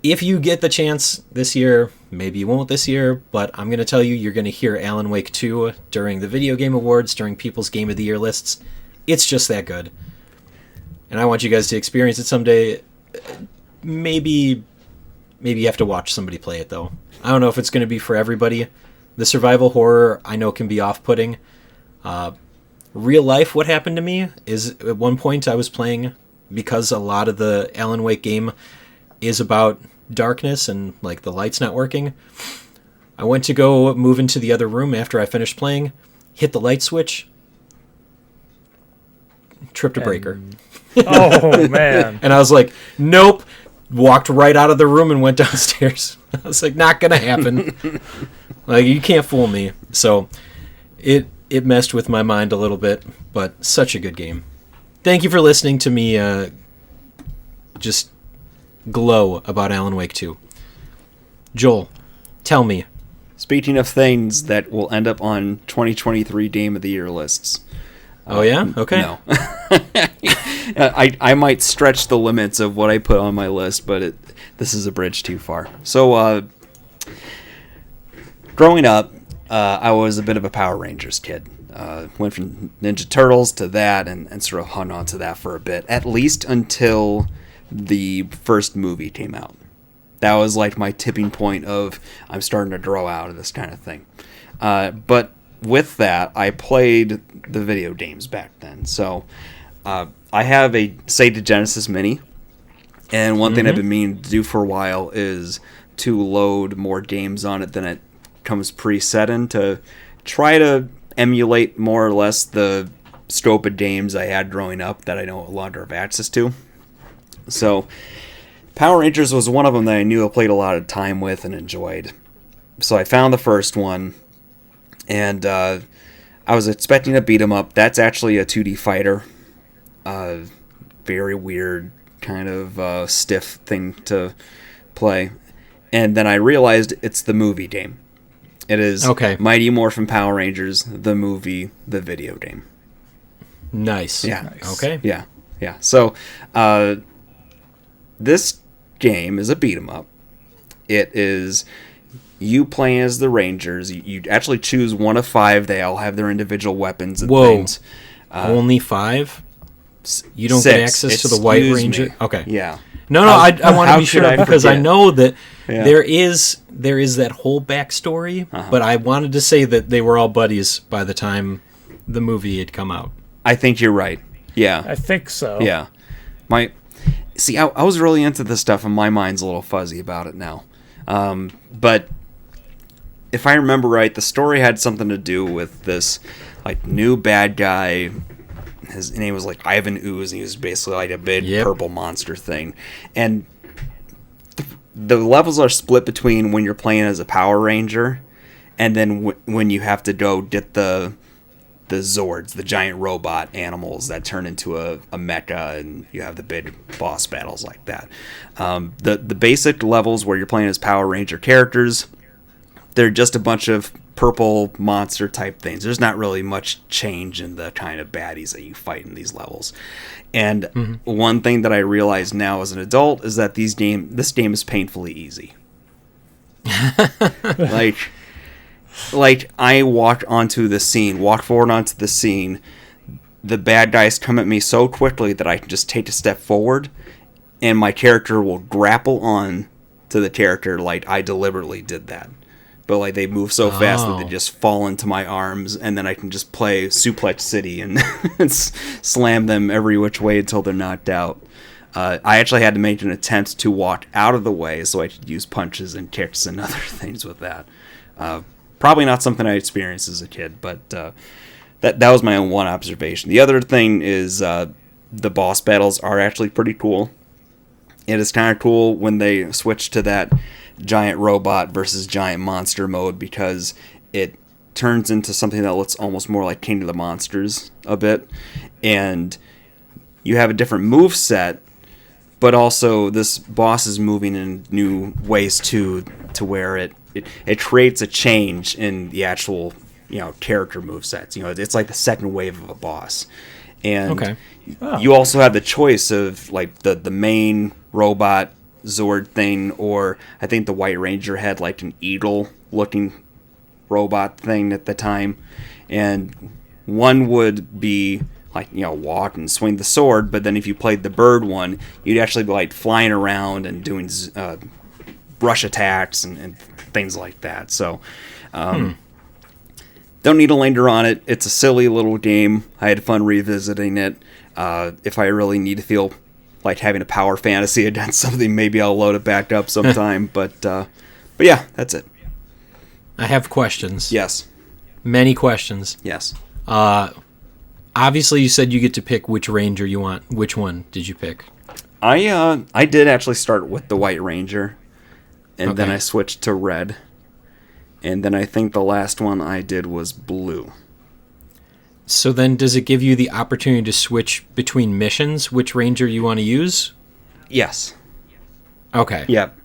Speaker 2: if you get the chance this year, maybe you won't this year, but I'm going to tell you, you're going to hear Alan Wake 2 during the Video Game Awards, during people's Game of the Year lists. It's just that good. And I want you guys to experience it someday. Maybe you have to watch somebody play it, though. I don't know if it's going to be for everybody. The survival horror, I know, can be off-putting. Real life, what happened to me is at one point I was playing, because a lot of the Alan Wake game is about darkness and like the lights not working. I went to go move into the other room after I finished playing, hit the light switch, tripped a breaker.
Speaker 4: Oh, man.
Speaker 2: And I was like, nope. Walked right out of the room and went downstairs. I was like, not gonna happen. Like, you can't fool me. So it messed with my mind a little bit, but such a good game. Thank you for listening to me just glow about Alan Wake 2. Joel, tell me.
Speaker 3: Speaking of things that will end up on 2023 Game of the Year lists.
Speaker 2: Oh, yeah? Okay.
Speaker 3: No. I might stretch the limits of what I put on my list, but this is a bridge too far. So, growing up, I was a bit of a Power Rangers kid. Went from Ninja Turtles to that and sort of hung on to that for a bit, at least until the first movie came out. That was like my tipping point of I'm starting to grow out of this kind of thing. But with that, I played the video games back then. So I have a Sega Genesis Mini, and one thing I've been meaning to do for a while is to load more games on it than it comes preset in, to try to emulate more or less the scope of games I had growing up that I no longer have access to. So Power Rangers was one of them that I knew I played a lot of time with and enjoyed. So I found the first one, and I was expecting to beat 'em up. That's actually a 2D fighter. Very weird, kind of stiff thing to play. And then I realized it's the movie game. It is Mighty Morphin Power Rangers, the movie, the video game.
Speaker 2: Nice.
Speaker 3: Yeah.
Speaker 2: Nice. Okay.
Speaker 3: Yeah. Yeah. So this game is a beat 'em up. It is you playing as the Rangers. You actually choose one of 5. They all have their individual weapons and things.
Speaker 2: Only 5? You don't
Speaker 3: 6.
Speaker 2: get access to the White Ranger?
Speaker 3: Me.
Speaker 2: Okay.
Speaker 3: Yeah.
Speaker 2: No, I want to be sure because I know that
Speaker 3: Yeah.
Speaker 2: there is that whole backstory, but I wanted to say that they were all buddies by the time the movie had come out.
Speaker 3: I think you're right. Yeah.
Speaker 4: I think so.
Speaker 3: Yeah. I was really into this stuff, and my mind's a little fuzzy about it now. But if I remember right, the story had something to do with this like new bad guy. His name was like Ivan Ooze, and he was basically like a big purple monster thing. And the levels are split between when you're playing as a Power Ranger, and then when you have to go get the Zords, the giant robot animals that turn into a mecha, and you have the big boss battles like that. The basic levels where you're playing as Power Ranger characters, they're just a bunch of purple monster type things. There's not really much change in the kind of baddies that you fight in these levels. And one thing that I realize now as an adult is that this game is painfully easy. Like I walked forward onto the scene, the bad guys come at me so quickly that I can just take a step forward, and my character will grapple on to the character like I deliberately did that. But like they move so fast that they just fall into my arms, and then I can just play Suplex City and slam them every which way until they're knocked out. I actually had to make an attempt to walk out of the way so I could use punches and kicks and other things with that. Probably not something I experienced as a kid, but that was my own one observation. The other thing is the boss battles are actually pretty cool. It is kind of cool when they switch to that giant robot versus giant monster mode, because it turns into something that looks almost more like King of the Monsters a bit, and you have a different move set, but also this boss is moving in new ways too, to where it creates a change in the actual character move sets. It's like the second wave of a boss, and you also have the choice of like the main robot Zord thing, or I think the White Ranger had like an eagle looking robot thing at the time, and one would be like walk and swing the sword, but then if you played the bird one, you'd actually be like flying around and doing brush attacks and things like that. So don't need to linger on it. It's a silly little game. I had fun revisiting it. If I really need to feel like having a power fantasy against something, maybe I'll load it back up sometime. but yeah, that's it.
Speaker 2: I have questions.
Speaker 3: Yes.
Speaker 2: Many questions.
Speaker 3: Yes.
Speaker 2: Obviously, you said you get to pick which Ranger you want. Which one did you pick?
Speaker 3: I did actually start with the White Ranger, and then I switched to Red, and then I think the last one I did was Blue.
Speaker 2: So then does it give you the opportunity to switch between missions, which Ranger you want to use?
Speaker 3: Yes.
Speaker 2: Okay.
Speaker 3: Yep.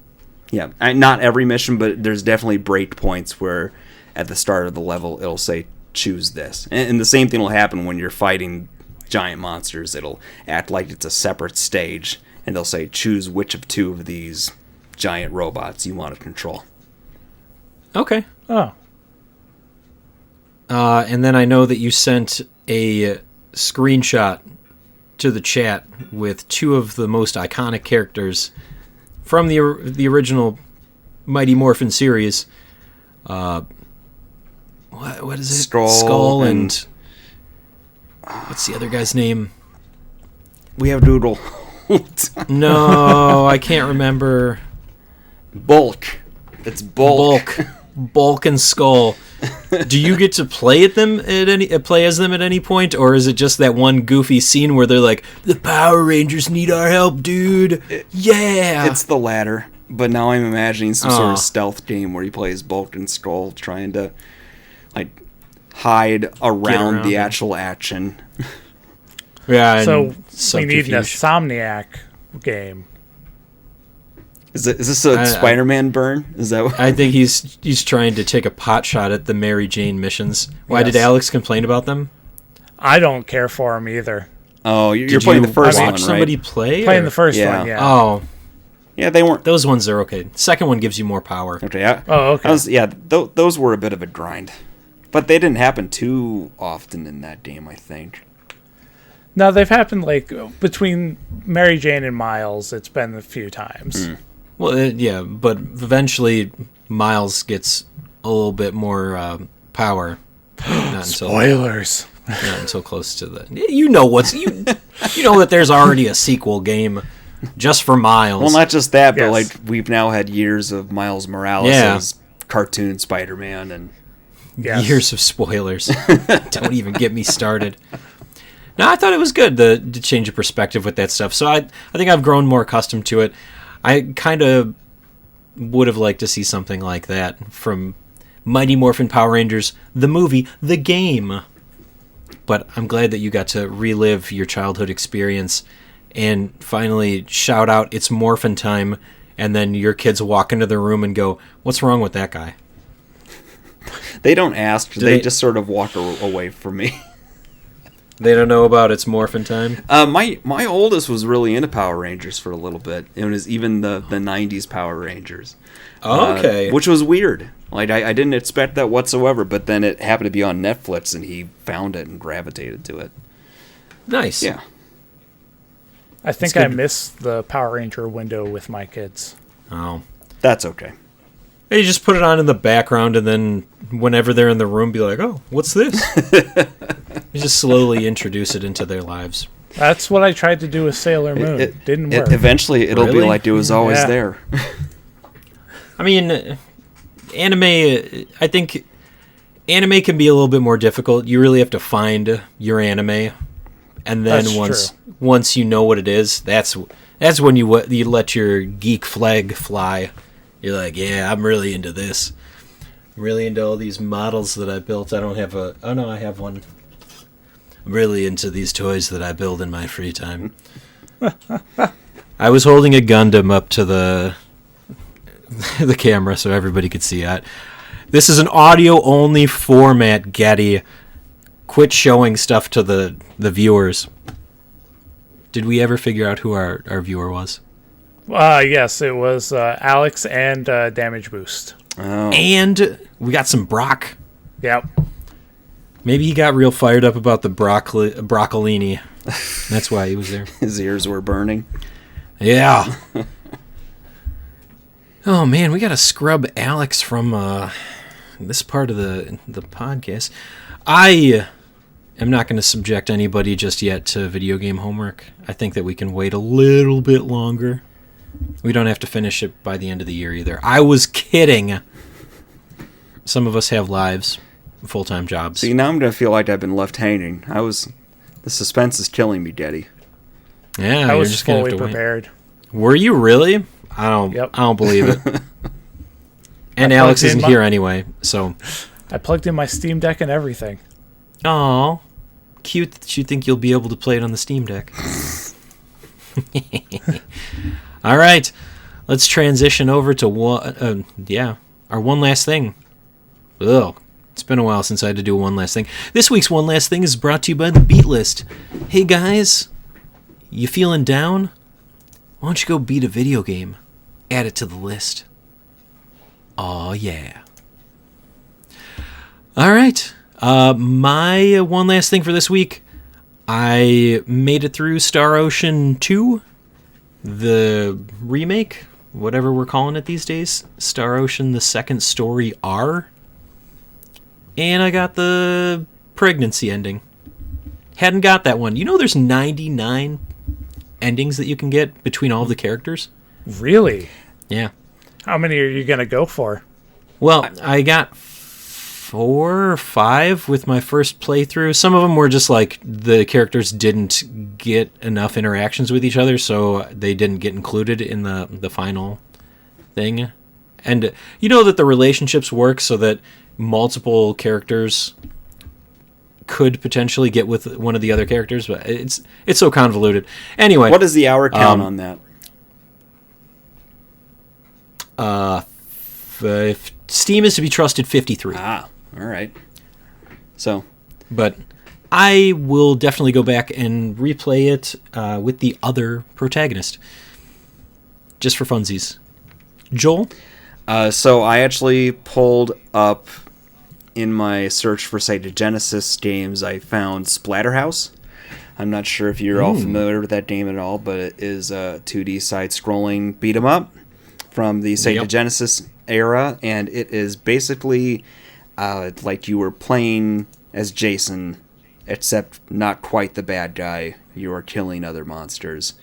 Speaker 3: Not every mission, but there's definitely break points where at the start of the level it'll say choose this. And the same thing will happen when you're fighting giant monsters. It'll act like it's a separate stage, and they'll say choose which of two of these giant robots you want to control.
Speaker 2: Okay.
Speaker 4: Oh.
Speaker 2: And then I know that you sent a screenshot to the chat with two of the most iconic characters from the original Mighty Morphin series. What is it? Skull and what's the other guy's name?
Speaker 3: We have Doodle.
Speaker 2: No, I can't remember.
Speaker 3: Bulk. It's Bulk.
Speaker 2: Bulk and Skull. Do you get to play as them at any point, or is it just that one goofy scene where they're like, "The Power Rangers need our help, dude"? Yeah,
Speaker 3: it's the latter. But now I'm imagining some sort of stealth game where he plays Bulk and Skull, trying to like hide around the actual action.
Speaker 2: Yeah.
Speaker 4: So we need an Insomniac game.
Speaker 3: Is this a Spider-Man burn? Is that what?
Speaker 2: I think he's trying to take a pot shot at the Mary Jane missions. Why did Alex complain about them?
Speaker 4: I don't care for them either.
Speaker 3: Oh, you're playing the first one, right?
Speaker 2: Watch somebody play?
Speaker 4: Playing the first one, yeah.
Speaker 2: Oh.
Speaker 3: Yeah, they weren't.
Speaker 2: Those ones are okay. Second one gives you more power.
Speaker 3: Okay.
Speaker 4: Okay.
Speaker 3: Those were a bit of a grind. But they didn't happen too often in that game, I think.
Speaker 4: No, they've happened like between Mary Jane and Miles. It's been a few times.
Speaker 2: Well, yeah, but eventually Miles gets a little bit more power. Not
Speaker 4: Spoilers.
Speaker 2: Not until close to the. You know that there's already a sequel game just for Miles.
Speaker 3: Well, not just that, but
Speaker 4: Yes.
Speaker 3: like we've now had years of Miles Morales as cartoon Spider-Man, and
Speaker 4: Yes.
Speaker 2: Years of spoilers. Don't even get me started. No, I thought it was good to change of perspective with that stuff. So I think I've grown more accustomed to it. I kind of would have liked to see something like that from Mighty Morphin Power Rangers, the movie, the game. But I'm glad that you got to relive your childhood experience and finally shout out, "It's Morphin time," and then your kids walk into the room and go, "What's wrong with that guy?"
Speaker 3: they don't ask; they just sort of walk away from me.
Speaker 2: They don't know about "It's Morphin time"?
Speaker 3: My oldest was really into Power Rangers for a little bit. It was even the 90s Power Rangers.
Speaker 2: Okay.
Speaker 3: Which was weird. Like, I didn't expect that whatsoever, but then it happened to be on Netflix, and he found it and gravitated to it.
Speaker 2: Nice.
Speaker 3: Yeah.
Speaker 4: I think I missed the Power Ranger window with my kids.
Speaker 2: Oh.
Speaker 3: That's okay.
Speaker 2: You just put it on in the background, and then whenever they're in the room, be like, "Oh, what's this?" You just slowly introduce it into their lives.
Speaker 4: That's what I tried to do with Sailor Moon. It didn't work.
Speaker 3: Eventually, it'll be
Speaker 2: Really?
Speaker 3: like it was always
Speaker 4: Yeah.
Speaker 3: there.
Speaker 2: I mean, anime, I think anime can be a little bit more difficult. You really have to find your anime, and then
Speaker 4: That's
Speaker 2: once you know what it is, that's when you let your geek flag fly. You're like, "Yeah, I'm really into this. I'm really into all these models that I built. I don't have a... Oh, no, I have one. I'm really into these toys that I build in my free time." I was holding a Gundam up to the camera so everybody could see it. This is an audio-only format, Getty. Quit showing stuff to the viewers. Did we ever figure out who our viewer was?
Speaker 4: Yes, it was Alex and Damage Boost.
Speaker 3: Oh.
Speaker 2: And we got some Brock.
Speaker 4: Yep.
Speaker 2: Maybe he got real fired up about the broccolini. That's why he was there.
Speaker 3: His ears were burning.
Speaker 2: Yeah. Oh, man, we got to scrub Alex from this part of the podcast. I am not going to subject anybody just yet to video game homework. I think that we can wait a little bit longer. We don't have to finish it by the end of the year either. I was kidding. Some of us have lives, full-time jobs.
Speaker 3: See, now I'm going to feel like I've been left hanging. The suspense is killing me, Daddy.
Speaker 2: Yeah,
Speaker 4: I
Speaker 2: you're
Speaker 4: was
Speaker 2: just gonna
Speaker 4: fully
Speaker 2: have to wait.
Speaker 4: prepared.
Speaker 2: Were you really? I don't believe it. And Alex isn't here anyway, so.
Speaker 4: I plugged in my Steam Deck and everything.
Speaker 2: Aw, cute that you think you'll be able to play it on the Steam Deck. All right, let's transition over to our one last thing. Ugh, it's been a while since I had to do one last thing. This week's one last thing is brought to you by the Beat List. Hey guys, you feeling down? Why don't you go beat a video game? Add it to the list. Aw, yeah. All right. My one last thing for this week. I made it through Star Ocean 2, the remake, whatever we're calling it these days. Star Ocean, the Second Story R. And I got the pregnancy ending. Hadn't got that one. You know there's 99 endings that you can get between all of the characters?
Speaker 4: Really?
Speaker 2: Yeah.
Speaker 4: How many are you going to go for?
Speaker 2: Well, I got 4 or 5 with my first playthrough. Some of them were just like the characters didn't get enough interactions with each other, so they didn't get included in the final thing. And you know that the relationships work so that multiple characters could potentially get with one of the other characters, but it's so convoluted. Anyway,
Speaker 3: What is the hour count on that?
Speaker 2: if Steam is to be trusted, 53.
Speaker 3: Ah, all right. So,
Speaker 2: But I will definitely go back and replay it with the other protagonist, just for funsies. Joel?
Speaker 3: so I actually pulled up in my search for Sega Genesis games. I found Splatterhouse. I'm not sure if you're all familiar with that game at all, but it is a 2D side-scrolling beat 'em up from the Sega Genesis era, and it is basically like you were playing as Jason except not quite the bad guy. You are killing other monsters.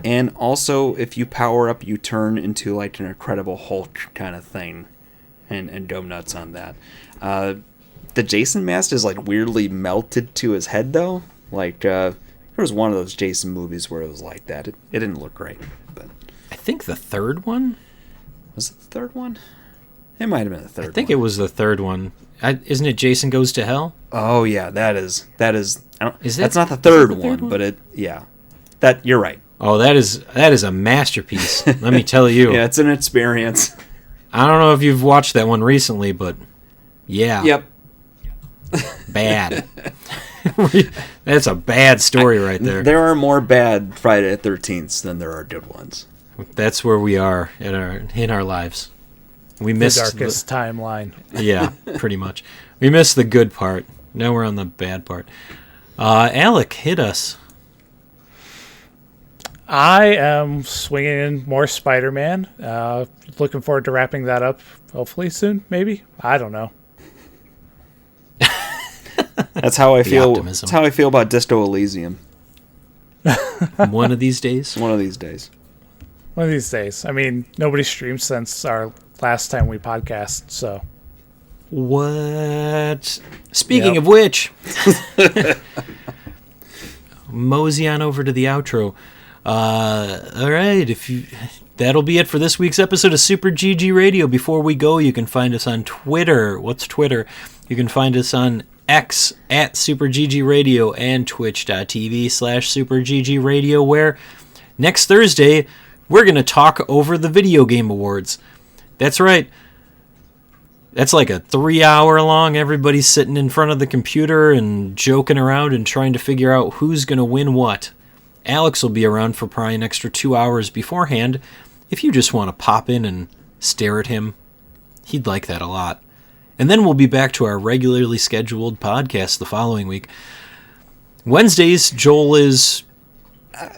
Speaker 3: And also, if you power up, you turn into like an Incredible Hulk kind of thing. And go nuts on that. The Jason mask is like weirdly melted to his head, though. Like, there was one of those Jason movies where it was like that. It didn't look great. But
Speaker 2: I think the third one?
Speaker 3: was it the third one? It might have been the third one.
Speaker 2: I think it was the third one. Isn't it Jason Goes to Hell?
Speaker 3: Oh, yeah, that is.
Speaker 2: Is
Speaker 3: That's
Speaker 2: that-
Speaker 3: not the third
Speaker 2: is it the third
Speaker 3: one,
Speaker 2: one?
Speaker 3: but that you're right.
Speaker 2: Oh, that is a masterpiece. Let me tell you.
Speaker 3: Yeah, it's an experience.
Speaker 2: I don't know if you've watched that one recently, but yeah.
Speaker 3: Yep.
Speaker 2: Bad. That's a bad story right there.
Speaker 3: There are more bad Friday the 13th than there are good ones.
Speaker 2: That's where we are in our lives. We
Speaker 4: The
Speaker 2: missed
Speaker 4: darkest timeline.
Speaker 2: yeah, pretty much. We missed the good part. Now we're on the bad part. Alec, hit us.
Speaker 4: I am swinging in more Spider-Man. Looking forward to wrapping that up hopefully soon, maybe. I don't know.
Speaker 3: That's how I feel.
Speaker 2: optimism.
Speaker 3: That's how I feel about Disco Elysium.
Speaker 2: One of these days.
Speaker 3: One of these days.
Speaker 4: One of these days. I mean, nobody streamed since our last time we podcast, so.
Speaker 2: What? Speaking
Speaker 4: Yep.
Speaker 2: of which, mosey on over to the outro. All right, that'll be it for this week's episode of Super GG Radio. Before we go, you can find us on Twitter. What's Twitter? You can find us on X at Super GG Radio and twitch.tv/Super GG Radio, where next Thursday we're going to talk over the Video Game Awards. That's right. That's like a 3-hour long, everybody's sitting in front of the computer and joking around and trying to figure out who's going to win what. Alex will be around for probably an extra 2 hours beforehand. If you just want to pop in and stare at him, he'd like that a lot. And then we'll be back to our regularly scheduled podcast the following week. Wednesdays, Joel is...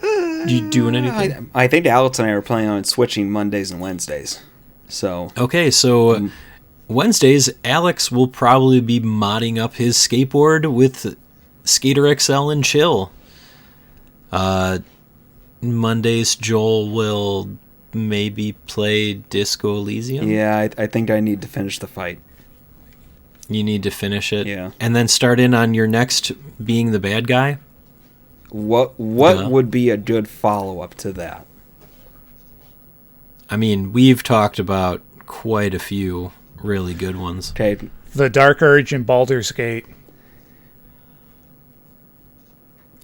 Speaker 2: you doing anything?
Speaker 3: I think Alex and I are planning on switching Mondays and Wednesdays. So
Speaker 2: Okay, so Wednesdays, Alex will probably be modding up his skateboard with Skater XL and Chill. Mondays, Joel will maybe play Disco Elysium.
Speaker 3: yeah, I think I need to finish the fight.
Speaker 2: You need to finish it.
Speaker 3: Yeah.
Speaker 2: And then start in on your next being the bad guy.
Speaker 3: What
Speaker 2: Yeah.
Speaker 3: would be a good follow up to that?
Speaker 2: I mean, we've talked about quite a few really good ones.
Speaker 3: Okay,
Speaker 4: The Dark Urge in Baldur's Gate.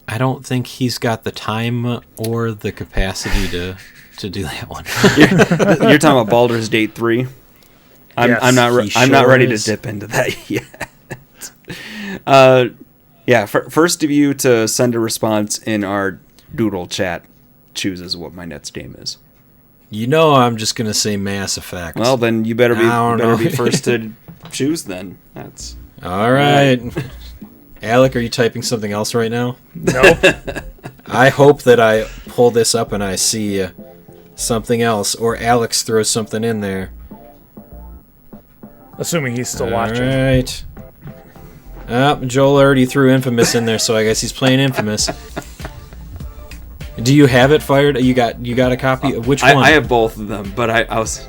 Speaker 2: I don't think he's got the time or the capacity to do that one.
Speaker 3: you're talking about Baldur's Gate 3.
Speaker 4: Yes,
Speaker 3: I'm not
Speaker 2: he
Speaker 3: I'm not
Speaker 2: sure
Speaker 3: ready
Speaker 2: is.
Speaker 3: to dip into that yet. Yeah, first of you to send a response in our Doodle chat chooses what my next game is.
Speaker 2: You know I'm just going to say Mass Effect.
Speaker 3: Well, then you better
Speaker 2: I don't know.
Speaker 3: be first to choose. Then that's
Speaker 2: All right. Alec, are you typing something else right now?
Speaker 4: Nope.
Speaker 2: I hope that I pull this up and I see something else, or Alex throws something in there.
Speaker 4: Assuming he's still watching.
Speaker 2: All right. Joel already threw Infamous in there, so I guess he's playing Infamous. Do you have it fired? You got a copy? Which one?
Speaker 3: I have both of them, but I was.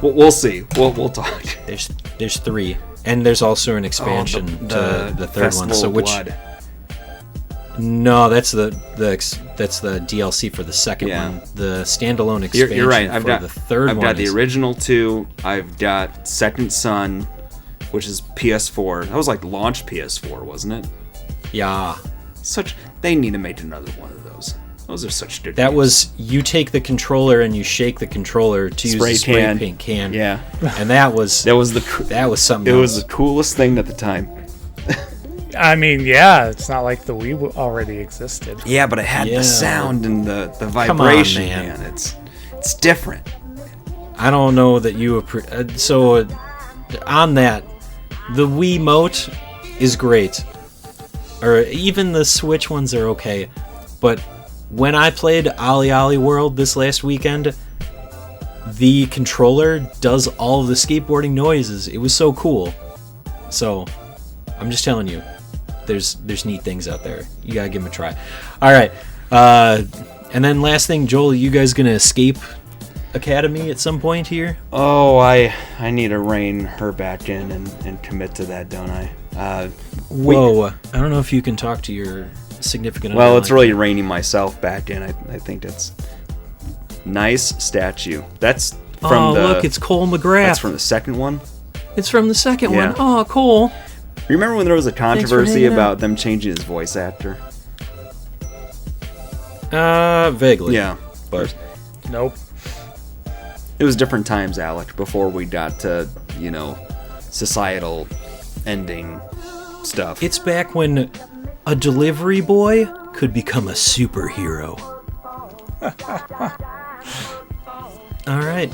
Speaker 3: We'll see. We'll talk.
Speaker 2: There's 3, and there's also an expansion to the third one.
Speaker 3: Festival
Speaker 2: So
Speaker 3: of
Speaker 2: which?
Speaker 3: Blood.
Speaker 2: No, that's the DLC for the second
Speaker 3: Yeah.
Speaker 2: one. The standalone expansion
Speaker 3: You're right.
Speaker 2: for the third
Speaker 3: I've
Speaker 2: one.
Speaker 3: got the
Speaker 2: is-
Speaker 3: original 2. I've got Second Son, which is PS4. That was like launch PS4, wasn't it?
Speaker 2: Yeah.
Speaker 3: They need to make another one of those. Those are such good.
Speaker 2: That
Speaker 3: games.
Speaker 2: was, you take the controller and you shake the controller to use
Speaker 3: Spray
Speaker 2: a spray
Speaker 3: can.
Speaker 2: paint can.
Speaker 3: Yeah.
Speaker 2: And that was something
Speaker 3: It
Speaker 2: else.
Speaker 3: was the coolest thing at the time.
Speaker 4: I mean, yeah, it's not like the Wii already existed.
Speaker 3: Yeah, but it had
Speaker 2: Yeah.
Speaker 3: the sound and the
Speaker 2: on,
Speaker 3: vibration,
Speaker 2: man.
Speaker 3: man. It's different.
Speaker 2: I don't know that you on that, the Wiimote is great, or even the Switch ones are okay, but when I played Ollie Ollie World this last weekend, the controller does all of the skateboarding noises. It was so cool. So I'm just telling you, there's neat things out there. You gotta give them a try. All right, and then last thing, Joel, you guys gonna escape Academy at some point here?
Speaker 3: Oh, I need to rein her back in and commit to that, don't I?
Speaker 2: Whoa, I don't know if you can talk to your significant other.
Speaker 3: Well, it's really reining myself back in. I think that's nice statue. That's from
Speaker 2: look, it's Cole McGrath.
Speaker 3: That's from the second one.
Speaker 2: It's from the second
Speaker 3: Yeah.
Speaker 2: one. Oh, Cole.
Speaker 3: Remember when there was a controversy
Speaker 2: hanging
Speaker 3: about
Speaker 2: out.
Speaker 3: them changing his voice actor?
Speaker 2: Vaguely.
Speaker 3: Yeah,
Speaker 2: But
Speaker 4: Nope.
Speaker 3: it was different times, Alec, before we got to, societal ending stuff.
Speaker 2: it's back when a delivery boy could become a superhero. All right.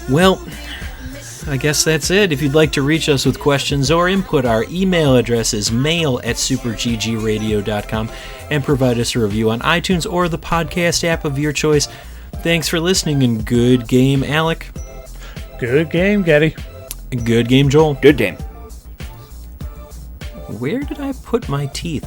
Speaker 2: Well, I guess that's it. If you'd like to reach us with questions or input, our email address is mail@superggradio.com and provide us a review on iTunes or the podcast app of your choice. Thanks for listening, and good game, Alec.
Speaker 4: Good game, Getty.
Speaker 2: Good game, Joel.
Speaker 3: Good game.
Speaker 2: Where did I put my teeth?